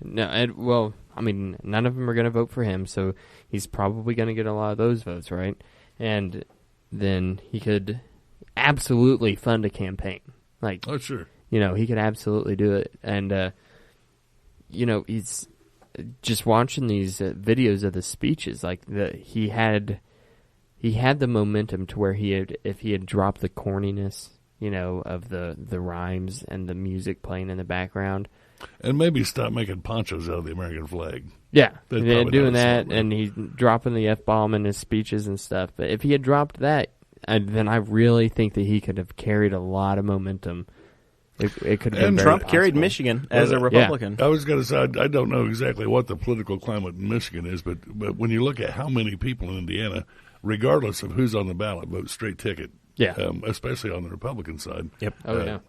No, none of them are going to vote for him, so he's probably going to get a lot of those votes, right? And then he could absolutely fund a campaign. Like, Oh, sure. he could absolutely do it. And, he's just watching these videos of the speeches, like he had the momentum to where if he had dropped the corniness, of the rhymes and the music playing in the background. And maybe stop making ponchos out of the American flag. Yeah, They'd yeah, probably doing notice that, that, and he's dropping the F-bomb in his speeches and stuff. But if he had dropped that, then I really think that he could have carried a lot of momentum. It could have been And very Trump carried possible. Michigan as a Yeah. Republican. I was going to say, I don't know exactly what the political climate in Michigan is, but when you look at how many people in Indiana, regardless of who's on the ballot, vote straight ticket. Yeah. Especially on the Republican side. Yep. Oh, yeah.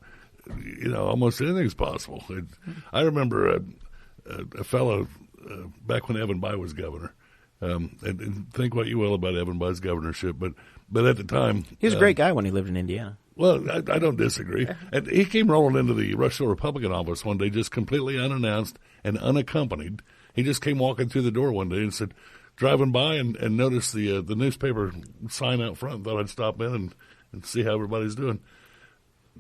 Almost anything's possible. I remember a fellow back when Evan Bayh was governor, and think what you will about Evan Bayh's governorship, but at the time He was a great guy when he lived in Indiana. well, I don't disagree. And he came rolling into the Rushville Republican office one day, just completely unannounced and unaccompanied. He just came walking through the door one day and said, driving by and noticed the newspaper sign out front, thought I'd stop in and see how everybody's doing.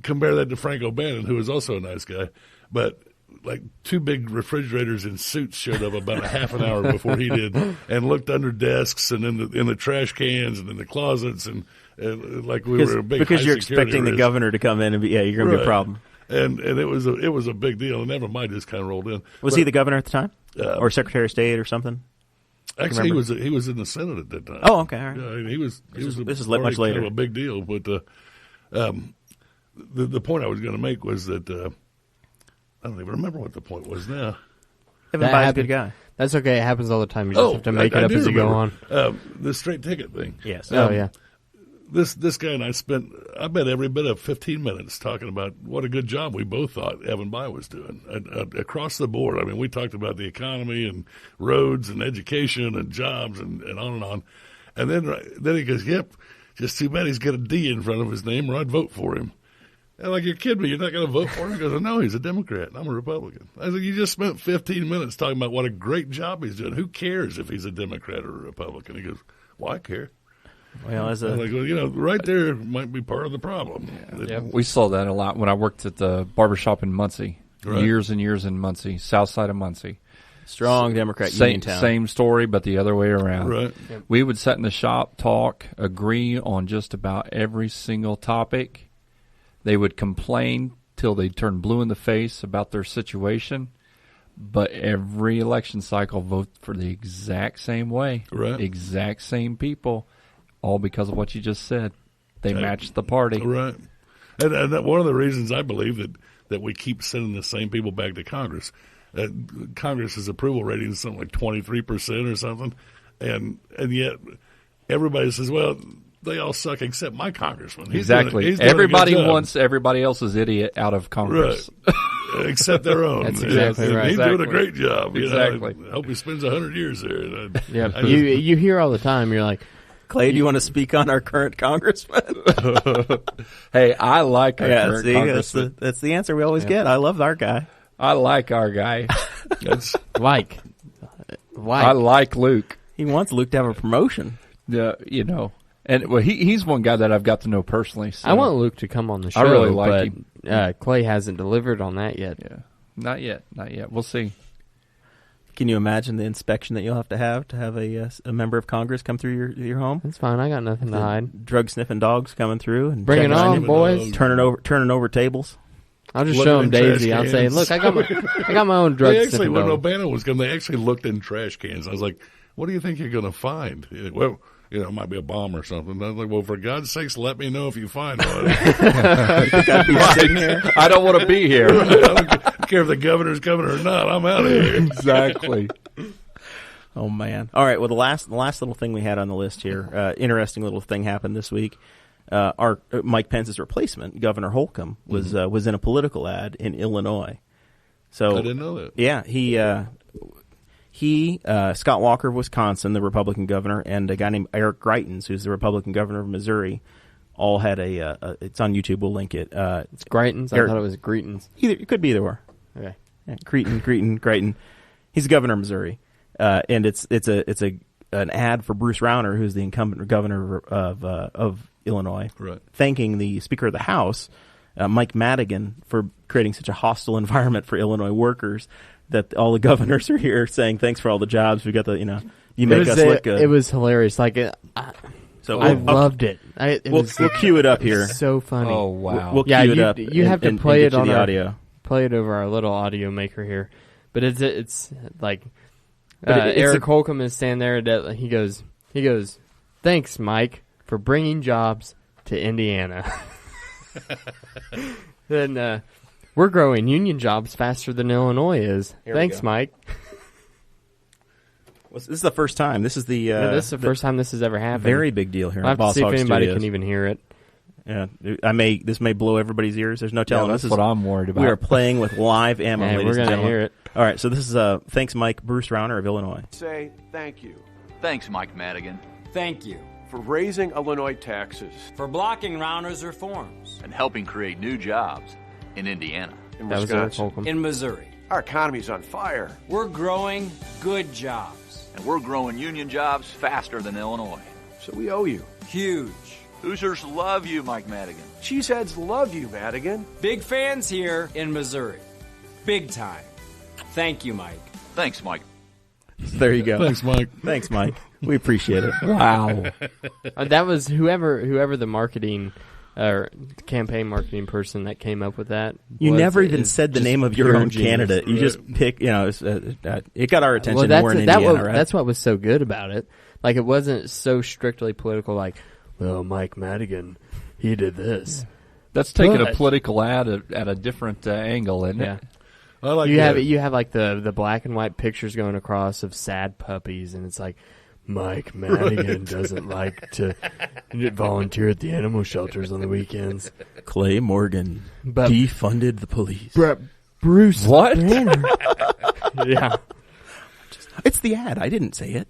Compare that to Frank O'Bannon, who was also a nice guy. But like 2 big refrigerators in suits showed up about a half an hour before he did, and looked under desks and in the trash cans and in the closets, and like we were a big because high you're security expecting the risk. governor to come in and you're going to be a problem. And it was a big deal, and never mind, just kind of rolled in. Was he the governor at the time, or Secretary of State or something? Actually, he was in the Senate at that time. Oh, okay, all right. Yeah, he was. This is already much later. kind of a big deal, but the point I was going to make was that I don't even remember what the point was now. Evan Bayh's a good guy. That's okay. It happens all the time. You just have to make it up as you go on. The straight ticket thing. Yes. Yeah. This guy and I spent, I bet, every bit of 15 minutes talking about what a good job we both thought Evan Bayh was doing across the board. I mean, we talked about the economy and roads and education and jobs and on and on. And then he goes, "Yep, just too bad he's got a D in front of his name, or I'd vote for him." And like, you're kidding me? You're not going to vote for him? He goes, "No, he's a Democrat. I'm a Republican." I said, "You just spent 15 minutes talking about what a great job he's doing. Who cares if he's a Democrat or a Republican?" He goes, "Well, I care." Well, I'm like, well, right there might be part of the problem. Yeah, we saw that a lot when I worked at the barbershop in Muncie. Right. Years and years in Muncie, south side of Muncie. strong Democrat Uniontown. Same story, but the other way around. Right. Yep. We would sit in the shop, talk, agree on just about every single topic. They would complain till they turned blue in the face about their situation. But every election cycle, vote for the exact same way. Right. Exact same people. All because of what you just said. They matched the party. Right. And that one of the reasons I believe that we keep sending the same people back to Congress. Congress's approval rating is something like 23% or something. And yet everybody says, well, they all suck except my congressman. He's exactly. doing Everybody wants everybody else's idiot out of Congress. Right. Except their own. That's exactly right. He's doing a great job. Exactly. I hope he spends 100 years there. Yeah. You hear all the time, you're like, Clay, do you want to speak on our current congressman? Hey, I like our current see, congressman. that's the answer we always get. I love our guy. I like our guy. like. I like Luke. He wants Luke to have a promotion. You know. And well, he's one guy that I've got to know personally. So. I want Luke to come on the show. I really like him. Clay hasn't delivered on that yet. Yeah, not yet. We'll see. Can you imagine the inspection that you'll have a member of Congress come through your home? That's fine. I got nothing to hide. Drug sniffing dogs coming through and bring it on, boys. Turning over tables. I'll just show him Daisy. I'll say, look, I got my own drug sniffing when dog. Obama was coming, they actually looked in trash cans. I was like, what do you think you're going to find? Well, it might be a bomb or something. I was like, well, for God's sakes, let me know if you find one. I don't want to be here. I don't care if the governor's coming or not. I'm out of here. Exactly. Oh, man. All right. Well, the last little thing we had on the list here, interesting little thing happened this week. Our Mike Pence's replacement, Governor Holcomb, was in a political ad in Illinois. So I didn't know that. Yeah, he Scott Walker of Wisconsin, the Republican governor, and a guy named Eric Greitens, who's the Republican governor of Missouri, all had it's on YouTube. We'll link it. It's Greitens. I thought it was Greitens. It could be either or. Okay. Yeah, Greitens. He's the governor of Missouri, and it's an ad for Bruce Rauner, who's the incumbent governor of Illinois, right, thanking the Speaker of the House, Mike Madigan, for creating such a hostile environment for Illinois workers. That all the governors are here saying thanks for all the jobs. We got you make us look good. It was hilarious. Like I loved it. We'll cue it up here. So funny. Oh wow! We'll cue it up. You have to play it on the our audio. Play it over our little audio maker here. But it's like Eric Holcomb is standing there. He goes, thanks, Mike, for bringing jobs to Indiana. Then. We're growing union jobs faster than Illinois is. Thanks, Mike. This is the first time. This is this is the first time this has ever happened. Very big deal here. I'll have to see if anybody can even hear it. Yeah, this may blow everybody's ears. There's no telling. That's what I'm worried about. We are playing with live ammo, ladies we're and gentlemen. Hear it. All right, so this is thanks, Mike. Bruce Rauner of Illinois. Say thank you. Thanks, Mike Madigan. Thank you. For raising Illinois taxes. For blocking Rauner's reforms. And helping create new jobs in Indiana. In that Wisconsin. was in Missouri. Our economy's on fire. We're growing good jobs. And we're growing union jobs faster than Illinois. So we owe you. Huge. Hoosiers love you, Mike Madigan. Cheeseheads love you, Madigan. Big fans here in Missouri. big time. Thank you, Mike. Thanks, Mike. There you go. Thanks, Mike. Thanks, Mike. We appreciate it. Wow. That was whoever the marketing or campaign marketing person that came up with that. You never even said the name of your own candidate. You just pick, it got our attention more in Indiana, right? That's what was so good about it. Like, it wasn't so strictly political, like, well, Mike Madigan, he did this. That's taking a political ad at a different angle, isn't it? I like You have like the black and white pictures going across of sad puppies, and it's like, Mike Madigan doesn't like to volunteer at the animal shelters on the weekends. Clay Morgan But- defunded the police. Bruce What? Banner. Yeah. It's the ad. I didn't say it.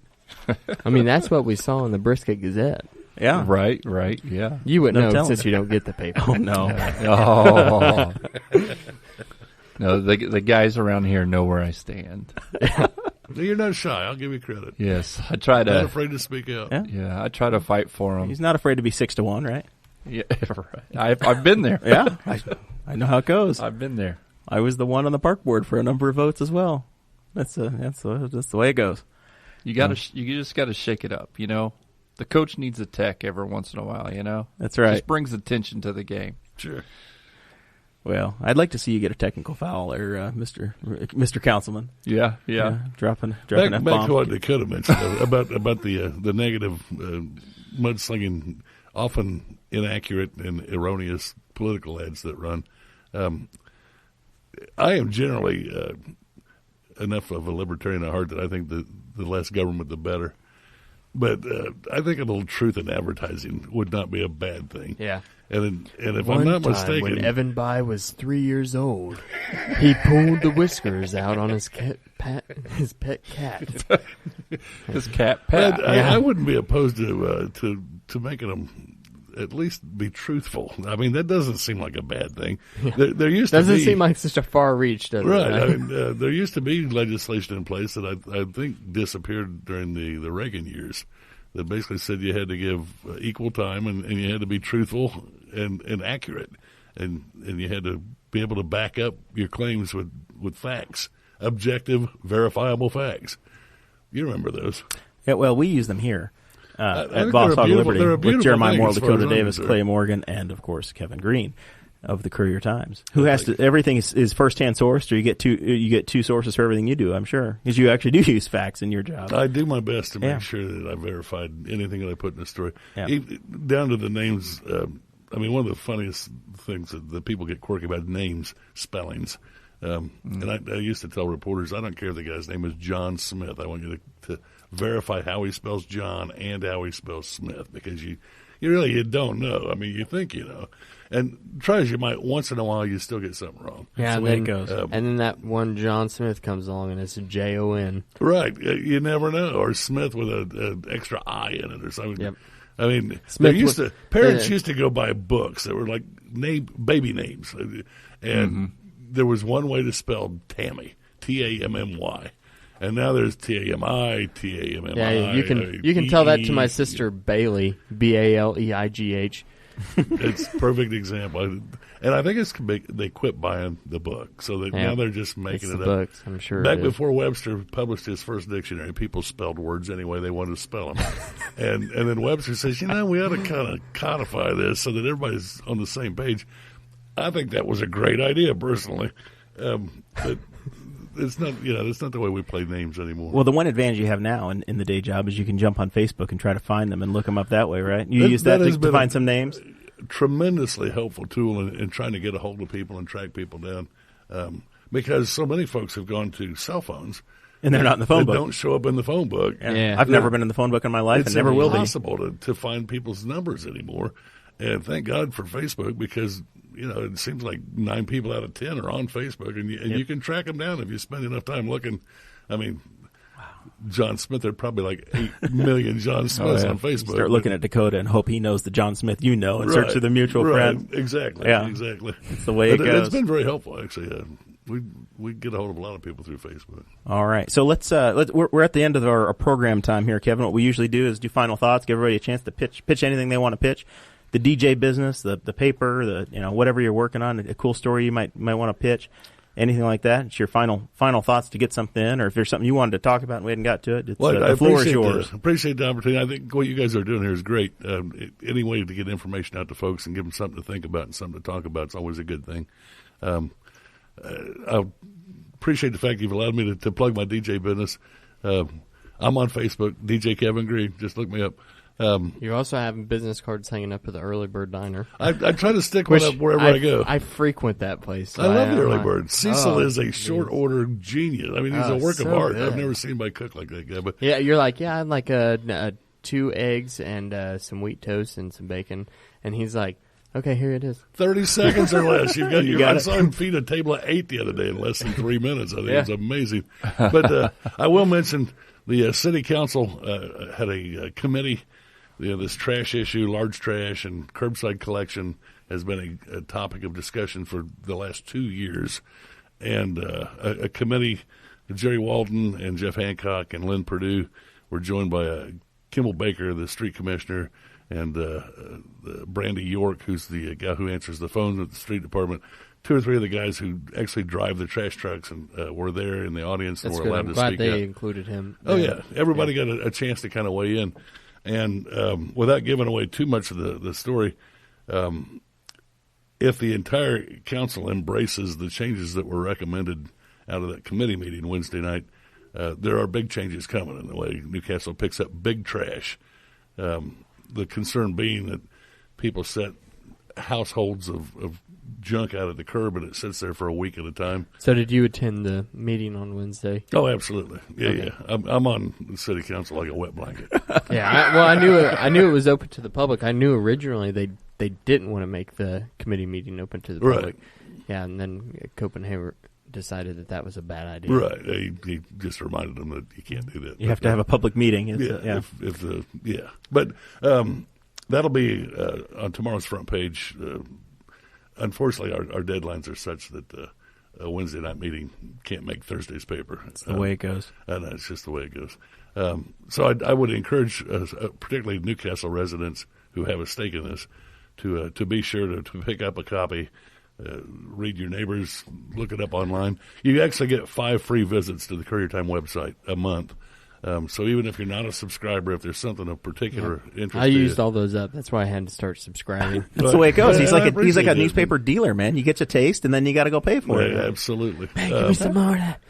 I mean, that's what we saw in the Brisket Gazette. Yeah. Right, yeah. You wouldn't No know telling. since you don't get the paper. Oh, no. Oh. No, the guys around here know where I stand. You're not shy. I'll give you credit. Yes, I try Not to. afraid to speak out. Yeah. Yeah, I try to fight for them. He's not afraid to be 6-1, right? Yeah, right. I've been there. Yeah. I know how it goes. I've been there. I was the one on the park board for a number of votes as well. That's the way it goes. You just got to shake it up. The coach needs a tech every once in a while. That's right. Just brings attention to the game. Sure. Well, I'd like to see you get a technical foul there, Mr. Councilman. Yeah. Dropping Back F-bomb. to what Dakota mentioned about the negative mudslinging, often inaccurate and erroneous political ads that run. I am generally enough of a libertarian at heart that I think the less government, the better. But I think a little truth in advertising would not be a bad thing. Yeah. And if One I'm not time mistaken, when Evan By was 3 years old, he pulled the whiskers out on his pet cat. His cat Pat. I wouldn't be opposed to making them at least be truthful. I mean, that doesn't seem like a bad thing. There used to Doesn't be, seem like such a far reach, does right. it? I mean, there used to be legislation in place that I think disappeared during the Reagan years that basically said you had to give equal time and you had to be truthful and accurate, and you had to be able to back up your claims with facts, objective, verifiable facts. You remember those? Yeah, well, we use them here I at think Boss they're a Hog of beautiful- they're a Liberty with beautiful Jeremiah thing Morrell, as far Dakota as I'm Davis, concerned. Clay Morgan, and of course Kevin Green of the Courier Times, who has to. Everything is first-hand sourced, or you get two sources for everything you do. I'm sure, because you actually do use facts in your job. I do my best to make Yeah. sure that I verified anything that I put in the story, Yeah. down to the names. I mean, one of the funniest things that people get quirky about names, spellings. And I used to tell reporters, I don't care if the guy's name is John Smith. I want you to verify how he spells John and how he spells Smith, because you really don't know. I mean, you think you know. And try as you might, once in a while you still get something wrong. That's Yeah, the way it goes. And then that one John Smith comes along, and it's Jon. Right. You never know. Or Smith with an extra I in it or something. Yep. I mean, Smith parents used to go buy books that were like baby names. And there was one way to spell Tammy, Tammy. And now there's Tami, Tammi. Yeah, you can tell that to my sister Bailey, Baleigh. It's a perfect example. And I think they quit buying the book, so that now they're just making it's it the up. books, I'm sure. Back it is. before Webster published his first dictionary, people spelled words any way they wanted to spell them. and then Webster says, we ought to kind of codify this so that everybody's on the same page. I think that was a great idea, personally. But it's not, it's not the way we play names anymore. Well, the one advantage you have now in the day job is you can jump on Facebook and try to find them and look them up that way, right? You use that has to been find some names? Tremendously helpful tool in trying to get a hold of people and track people down, because so many folks have gone to cell phones And they're not in the phone that book. don't show up in the phone book. Yeah. I've never been in the phone book in my life It's and never will be. impossible to find people's numbers anymore. And thank God for Facebook, because it seems like 9 people out of 10 are on Facebook, and you can track them down if you spend enough time looking. I mean, John Smith, there are probably like 8 million John Smiths on Facebook. Start looking at Dakota and hope he knows the John Smith you know, and Right. search for the mutual Right. friend. Exactly. Yeah. Exactly. It's the way it goes. It's been very helpful, actually. We get a hold of a lot of people through Facebook. All right, so we're at the end of our program time here, Kevin. What we usually do is do final thoughts, give everybody a chance to pitch anything they want to pitch. The DJ business, the paper, whatever you're working on, a cool story you might want to pitch. anything like that? It's your final thoughts to get something in, or if there's something you wanted to talk about and we hadn't got to it, the floor is yours. Appreciate the opportunity. I think what you guys are doing here is great. Any way to get information out to folks and give them something to think about and something to talk about is always a good thing. I appreciate the fact you've allowed me to plug my DJ business. I'm on Facebook, DJ Kevin Green. Just look me up. You also have business cards hanging up at the Early Bird Diner. I try to stick one up wherever I go. I frequent that place. So I love the Early Bird. Cecil is a short order genius. I mean, he's a work of art. Good. I've never seen anybody cook like that guy. But yeah, you're like, I'd like 2 eggs and some wheat toast and some bacon. And he's like, okay, here it is. 30 seconds or less. You got I saw him feed a table of 8 the other day in less than 3 minutes. I think it's amazing. But I will mention the city council had a committee. This trash issue, large trash, and curbside collection has been a topic of discussion for the last 2 years. And a committee, Jerry Walden and Jeff Hancock and Lynn Perdew, were joined by Kimball Baker, the street commissioner, and Brandy York, who's the guy who answers the phones at the street department. 2 or 3 of the guys who actually drive the trash trucks and were there in the audience and were allowed to speak. I'm glad they included him. Oh, yeah. Everybody got a chance to kind of weigh in. And without giving away too much of the story, if the entire council embraces the changes that were recommended out of that committee meeting Wednesday night, there are big changes coming in the way Newcastle picks up big trash. The concern being that people set households of junk out at the curb and it sits there for a week at a time. So did you attend the meeting on Wednesday? Oh, absolutely. Yeah. I'm on the city council like a wet blanket. I knew it was open to the public. I knew originally they didn't want to make the committee meeting open to the public. Right. Yeah, and then Copenhagen decided that was a bad idea. Right. He just reminded them that you can't do that. You have to have a public meeting. But that'll be on tomorrow's front page. Unfortunately, our deadlines are such that a Wednesday night meeting can't make Thursday's paper. It's the way it goes. And it's just the way it goes. So I would encourage, particularly Newcastle residents who have a stake in this, to be sure to pick up a copy, read your neighbors, look it up online. You actually get 5 free visits to the Courier Time website a month. So even if you're not a subscriber, if there's something of particular interest, I used all those up. That's why I had to start subscribing. That's the way it goes. He's like a newspaper dealer, man. You get your taste, and then you got to go pay for it. Absolutely. Hey, give me some more of that.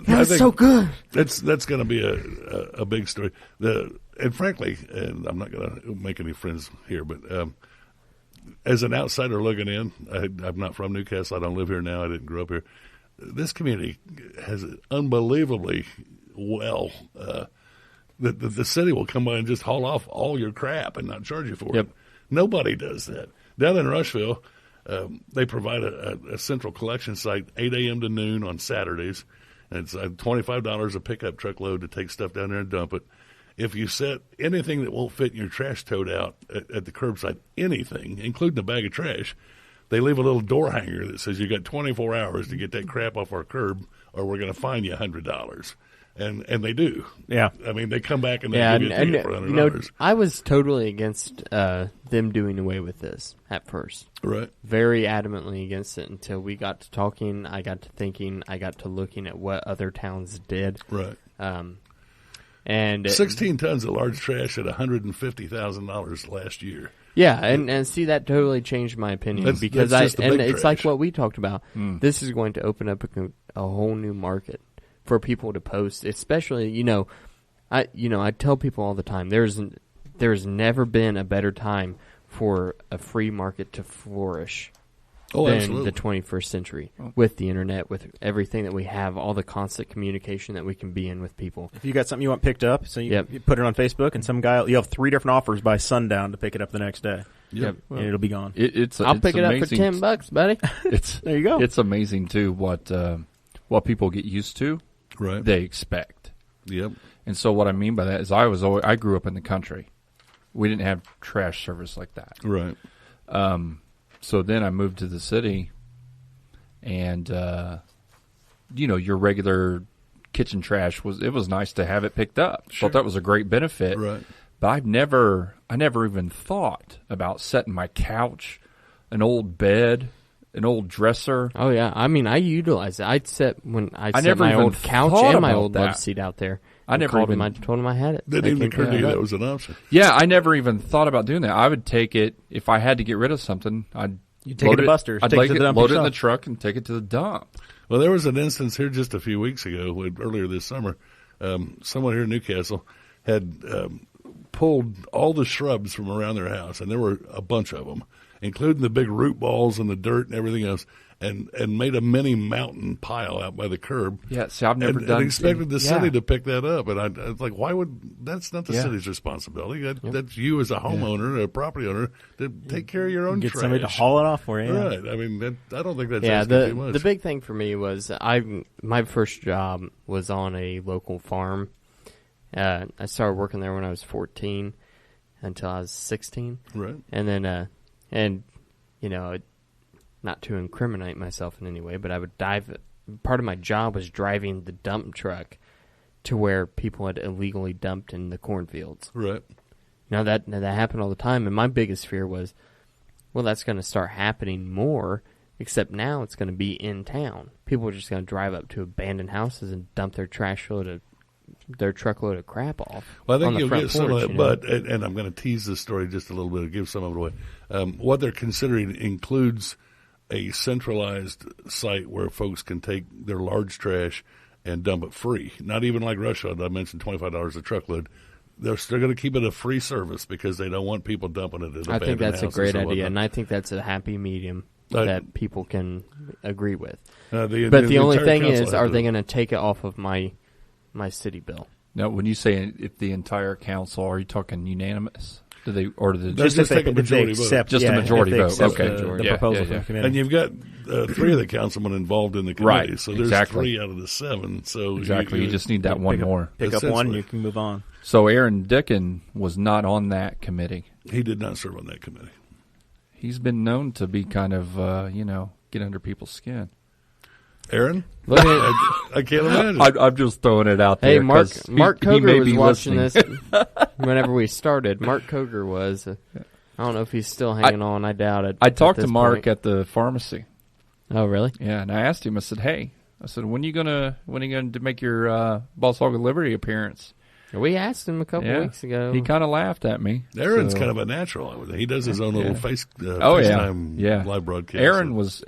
That's so good. That's going to be a big story. And frankly, and I'm not going to make any friends here, but as an outsider looking in, I'm not from Newcastle. I don't live here now. I didn't grow up here. This community has unbelievably well. The city will come by and just haul off all your crap and not charge you for it. Nobody does that. Down in Rushville, they provide a central collection site 8 a.m. to noon on Saturdays, and it's $25 a pickup truck load to take stuff down there and dump it. If you set anything that won't fit in your trash tote out at the curbside, anything, including a bag of trash, they leave a little door hanger that says you got 24 hours to get that crap off our curb or we're going to fine you $100. And they do. Yeah. I mean, they come back and they give you a ticket for $100. I was totally against them doing away with this at first. Right. Very adamantly against it until we got to talking. I got to thinking. I got to looking at what other towns did. Right. And 16 tons of large trash at $150,000 last year. Yeah, and see, that totally changed my opinion because it's like what we talked about. This is going to open up a whole new market for people to post, especially, I tell people all the time, there's never been a better time for a free market to flourish than absolutely. the 21st century with the internet, with everything that we have, all the constant communication that we can be in with people. If you got something you want picked up, so you put it on Facebook, and some guy, you have 3 different offers by sundown to pick it up the next day. Yep. And it'll be gone. I'll pick it up for $10, buddy. There you go. It's amazing too what people get used to. Right. They expect. Yep. And so what I mean by that is I grew up in the country. We didn't have trash service like that. Right. So then I moved to the city, and your regular kitchen trash was nice to have it picked up. Sure. Thought that was a great benefit. Right. But I never even thought about setting my couch, an old bed, an old dresser. Oh yeah, I mean, I utilize it. I'd set my never even old couch thought and my about old that. love seat out there. I never called even- him. I told him I had it. Didn't They even came occur to pick you it that up. was an option. Yeah, I never even thought about doing that. I would take it if I had to get rid of something. I'd You take it to Buster's. I'd Take like it to the dump load it in the yourself. truck and take it to the dump. Well, there was an instance here just a few weeks ago, earlier this summer. Someone here in Newcastle had pulled all the shrubs from around their house, and there were a bunch of them, including the big root balls and the dirt and everything else, and made a mini mountain pile out by the curb. Yeah, see, I've never and done. expected the yeah. city to pick that up, and I was like, why would that's not the Yeah. city's responsibility? That's you as a homeowner, a property owner, to take care of your own Get trash. somebody to haul it off for you. Yeah. Right. I mean, I don't think that's Yeah, asking too much. the big thing for me was my first job was on a local farm. I started working there when I was 14 until I was 16. Right. And then, and you know, not to incriminate myself in any way, but I would part of my job was driving the dump truck to where people had illegally dumped in the cornfields. Right. Now that happened all the time, and my biggest fear was, well, that's going to start happening more, except now it's going to be in town. People are just going to drive up to abandoned houses and dump their their truckload of crap off. Well, I on think the you'll front get some of porch, that, you know? but and I'm going to tease this story just a little bit, give some of it away. What they're considering includes a centralized site where folks can take their large trash and dump it free. Not even like rush hour. I mentioned $25 a truckload. They're still going to keep it a free service because they don't want people dumping it at I think abandoned that's a houses great or idea, whatnot. and I think that's a happy medium that people can agree with. But But the only thing is, are they going to take it off of my city bill? Now, when you say if the entire council, are you talking unanimous? Do they or do they Just if take a if they majority vote. accept, Just a majority if they vote. accept Okay. the Yeah, proposal yeah, from yeah. the committee. And you've got 3 of the councilmen involved in the committee, Right, so there's exactly. 3 out of the 7. So exactly? You just need that one more. Pick up one, Essentially. you can move on. So Aaron Dickin was not on that committee. He did not serve on that committee. He's been known to be kind of, get under people's skin. Aaron, Look at I can't imagine. I'm just throwing it out there. Hey, Mark 'cause Mark he may Koger was be watching listening. this whenever we started. Mark Koger was. I don't know if he's still hanging on. I doubt it. I at talked to this Mark point. at the pharmacy. Oh, really? Yeah, and I asked him. I said, "Hey, when are you gonna to make your Boss Hog of Liberty appearance?" We asked him a couple Yeah. weeks ago. He kind of laughed at me. Aaron's So- kind of a natural. He does his own little yeah. live broadcast. Aaron was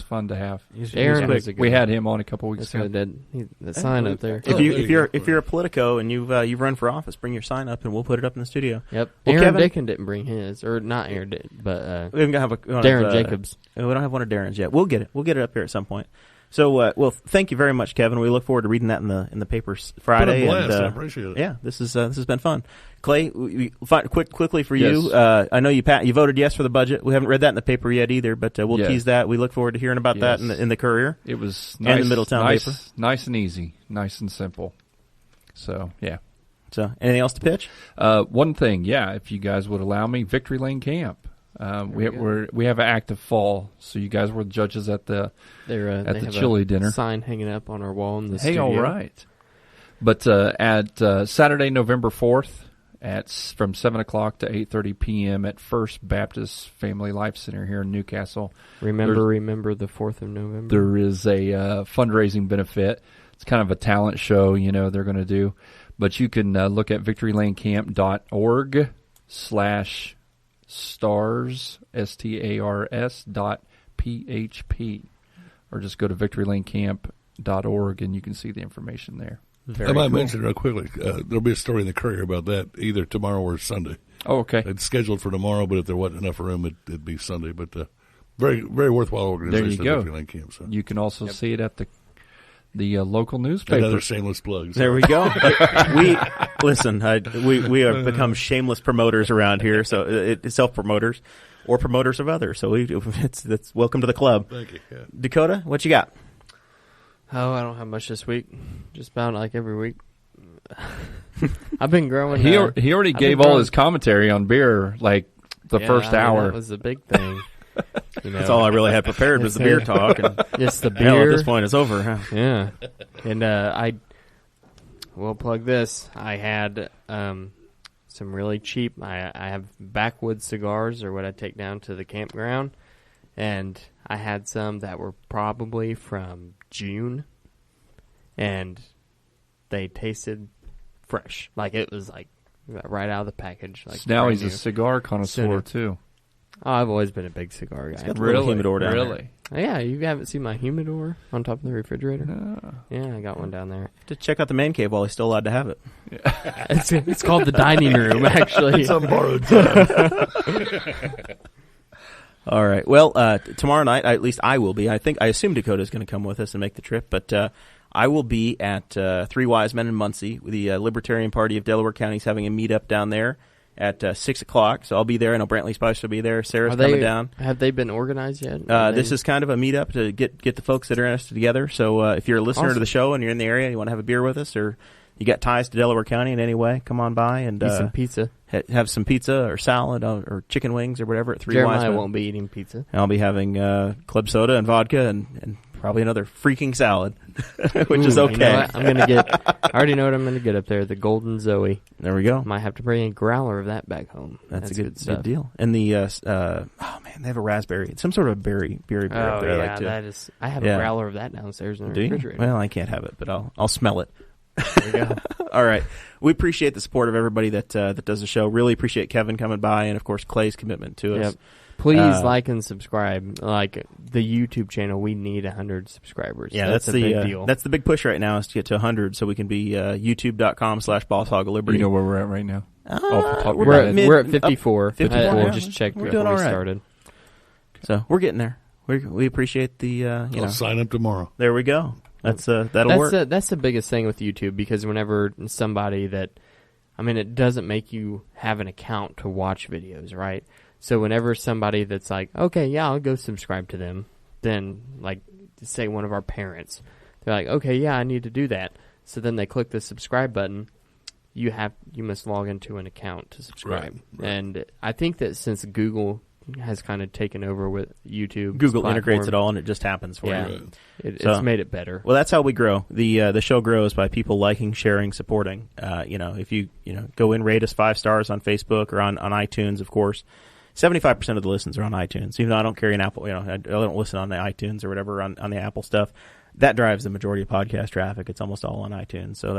fun to have. Aaron was a good We one. had him on a couple weeks That's what ago. I did. The sign up there. Oh, If you're a Politico and you've run for office, bring your sign up and we'll put it up in the studio. Yep. Well, Aaron Kevin- Dickin didn't bring his, or not Aaron Dickin, but We don't have Darren Jacobs. We don't have one of Darren's yet. We'll get it. We'll get it up here at some point. So, well, thank you very much, Kevin. We look forward to reading that in the papers Friday. What a blast. And, I appreciate it. Yeah, this has been fun. Clay, quickly for you. Yes. I know you voted yes for the budget. We haven't read that in the paper yet either, but we'll Yeah. tease that. We look forward to hearing about that Yes. in the Courier. It was And the nice, Middletown nice, paper. nice and easy, nice and simple. So yeah. So, anything else to pitch? One thing, if you guys would allow me, Victory Lane Camp. We have an active fall, so you guys were the judges at the they have chili a dinner. sign hanging up on our wall in the Hey, studio. all right. But at Saturday, November 4th, from 7 o'clock to 8:30 p.m. at First Baptist Family Life Center here in Newcastle. Remember the 4th of November. There is a fundraising benefit. It's kind of a talent show, they're going to do. But you can look at victorylanecamp.org/stars, STARS.php, or just go to victorylanecamp.org and you can see the information there. I might mention real quickly, there'll be a story in the Courier about that either tomorrow or Sunday. Oh, okay. It's scheduled for tomorrow, but if there wasn't enough room, it'd be Sunday. But very, very worthwhile organization. There you go. Victory Lane Camp, so. You can also see it at the local newspaper. Another shameless plug. So. There we go. We have become shameless promoters around here, so it's self-promoters or promoters of others. So it's welcome to the club. Thank you. Yeah. Dakota, what you got? Oh, I don't have much this week. Just about like every week. I've been growing. He already gave all his commentary on beer, like the first hour. That was the big thing. That's all I really had prepared was the beer talk. And Just the hell, beer. at this point, it's over. Huh? Yeah. And I will plug this. I had some really cheap. I have backwoods cigars, or what I take down to the campground, and I had some that were probably from June, and they tasted fresh. Like, it was like right out of the package. Like, So now brand he's new. a cigar connoisseur, Sooner. too. Oh, I've always been a big cigar guy. got the little humidor down there. Really? Yeah, you haven't seen my humidor on top of the refrigerator? No. Yeah, I got one down there. To check out the man cave while he's still allowed to have it. It's called the dining room, actually. Some borrowed time. All right. Well, tomorrow night, at least I will be. I assume Dakota's going to come with us and make the trip, but I will be at Three Wise Men in Muncie. The Libertarian Party of Delaware County is having a meetup down there at 6 o'clock. So I'll be there. I know Brantley Spice will be there. Sarah's coming down. Have they been organized yet? This is kind of a meetup to get the folks that are interested together. So if you're a listener to the show and you're in the area and you want to have a beer with us, or you got ties to Delaware County in any way, come on by and eat some pizza. Have some pizza or salad or chicken wings or whatever at Three Wise Jeremiah Men. won't be eating pizza. And I'll be having club soda and vodka and probably another freaking salad, which is okay. You know what? I already know what I'm going to get up there. The Golden Zoe. There we go. Might have to bring a growler of that back home. That's a good stuff. deal. And the oh man, they have a raspberry. It's some sort of berry beer up there. Yeah, I like too. that is. I have a growler of that downstairs in the Do you? refrigerator. Well, I can't have it, but I'll smell it. There we go. All right. We appreciate the support of everybody that does the show. Really appreciate Kevin coming by and, of course, Clay's commitment to us. Yep. Please like and subscribe. Like the YouTube channel, we need 100 subscribers. Yeah, that's a the big deal. That's the big push right now is to get to 100 so we can be youtube.com/Boss Hog of Liberty. You know where we're at right now? We're at 54. 54, We'll yeah. just check We're before doing we all right. started. So we're getting there. We appreciate the I'll sign up tomorrow. There we go. That'll work. That's the biggest thing with YouTube, because whenever somebody it doesn't make you have an account to watch videos, right? So whenever somebody that's like, okay, yeah, I'll go subscribe to them, then like say one of our parents, they're like, okay, yeah, I need to do that. So then they click the subscribe button. You must log into an account to subscribe. Right. And I think that since Google has kind of taken over with YouTube, Google integrates it all, and it just happens for Yeah, you. it's made it better. Well, that's how we grow. The show grows by people liking, sharing, supporting. If you go in, rate us 5 stars on Facebook or on iTunes, of course. 75% of the listens are on iTunes. Even though I don't carry an Apple, I don't listen on the iTunes or whatever on the Apple stuff. That drives the majority of podcast traffic. It's almost all on iTunes. So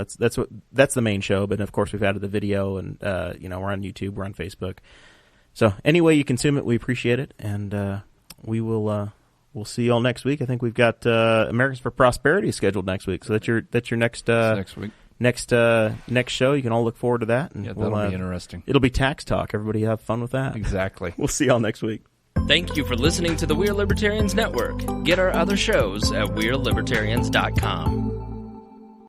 that's the main show. But of course, we've added the video, and we're on YouTube, we're on Facebook. So any way you consume it, we appreciate it, and we'll see you all next week. I think we've got Americans for Prosperity scheduled next week. So that's your next next week. Next show. You can all look forward to that. And that'll be interesting. It'll be tax talk. Everybody have fun with that. Exactly. We'll see y'all next week. Thank you for listening to the We Are Libertarians Network. Get our other shows at WeareLibertarians.com.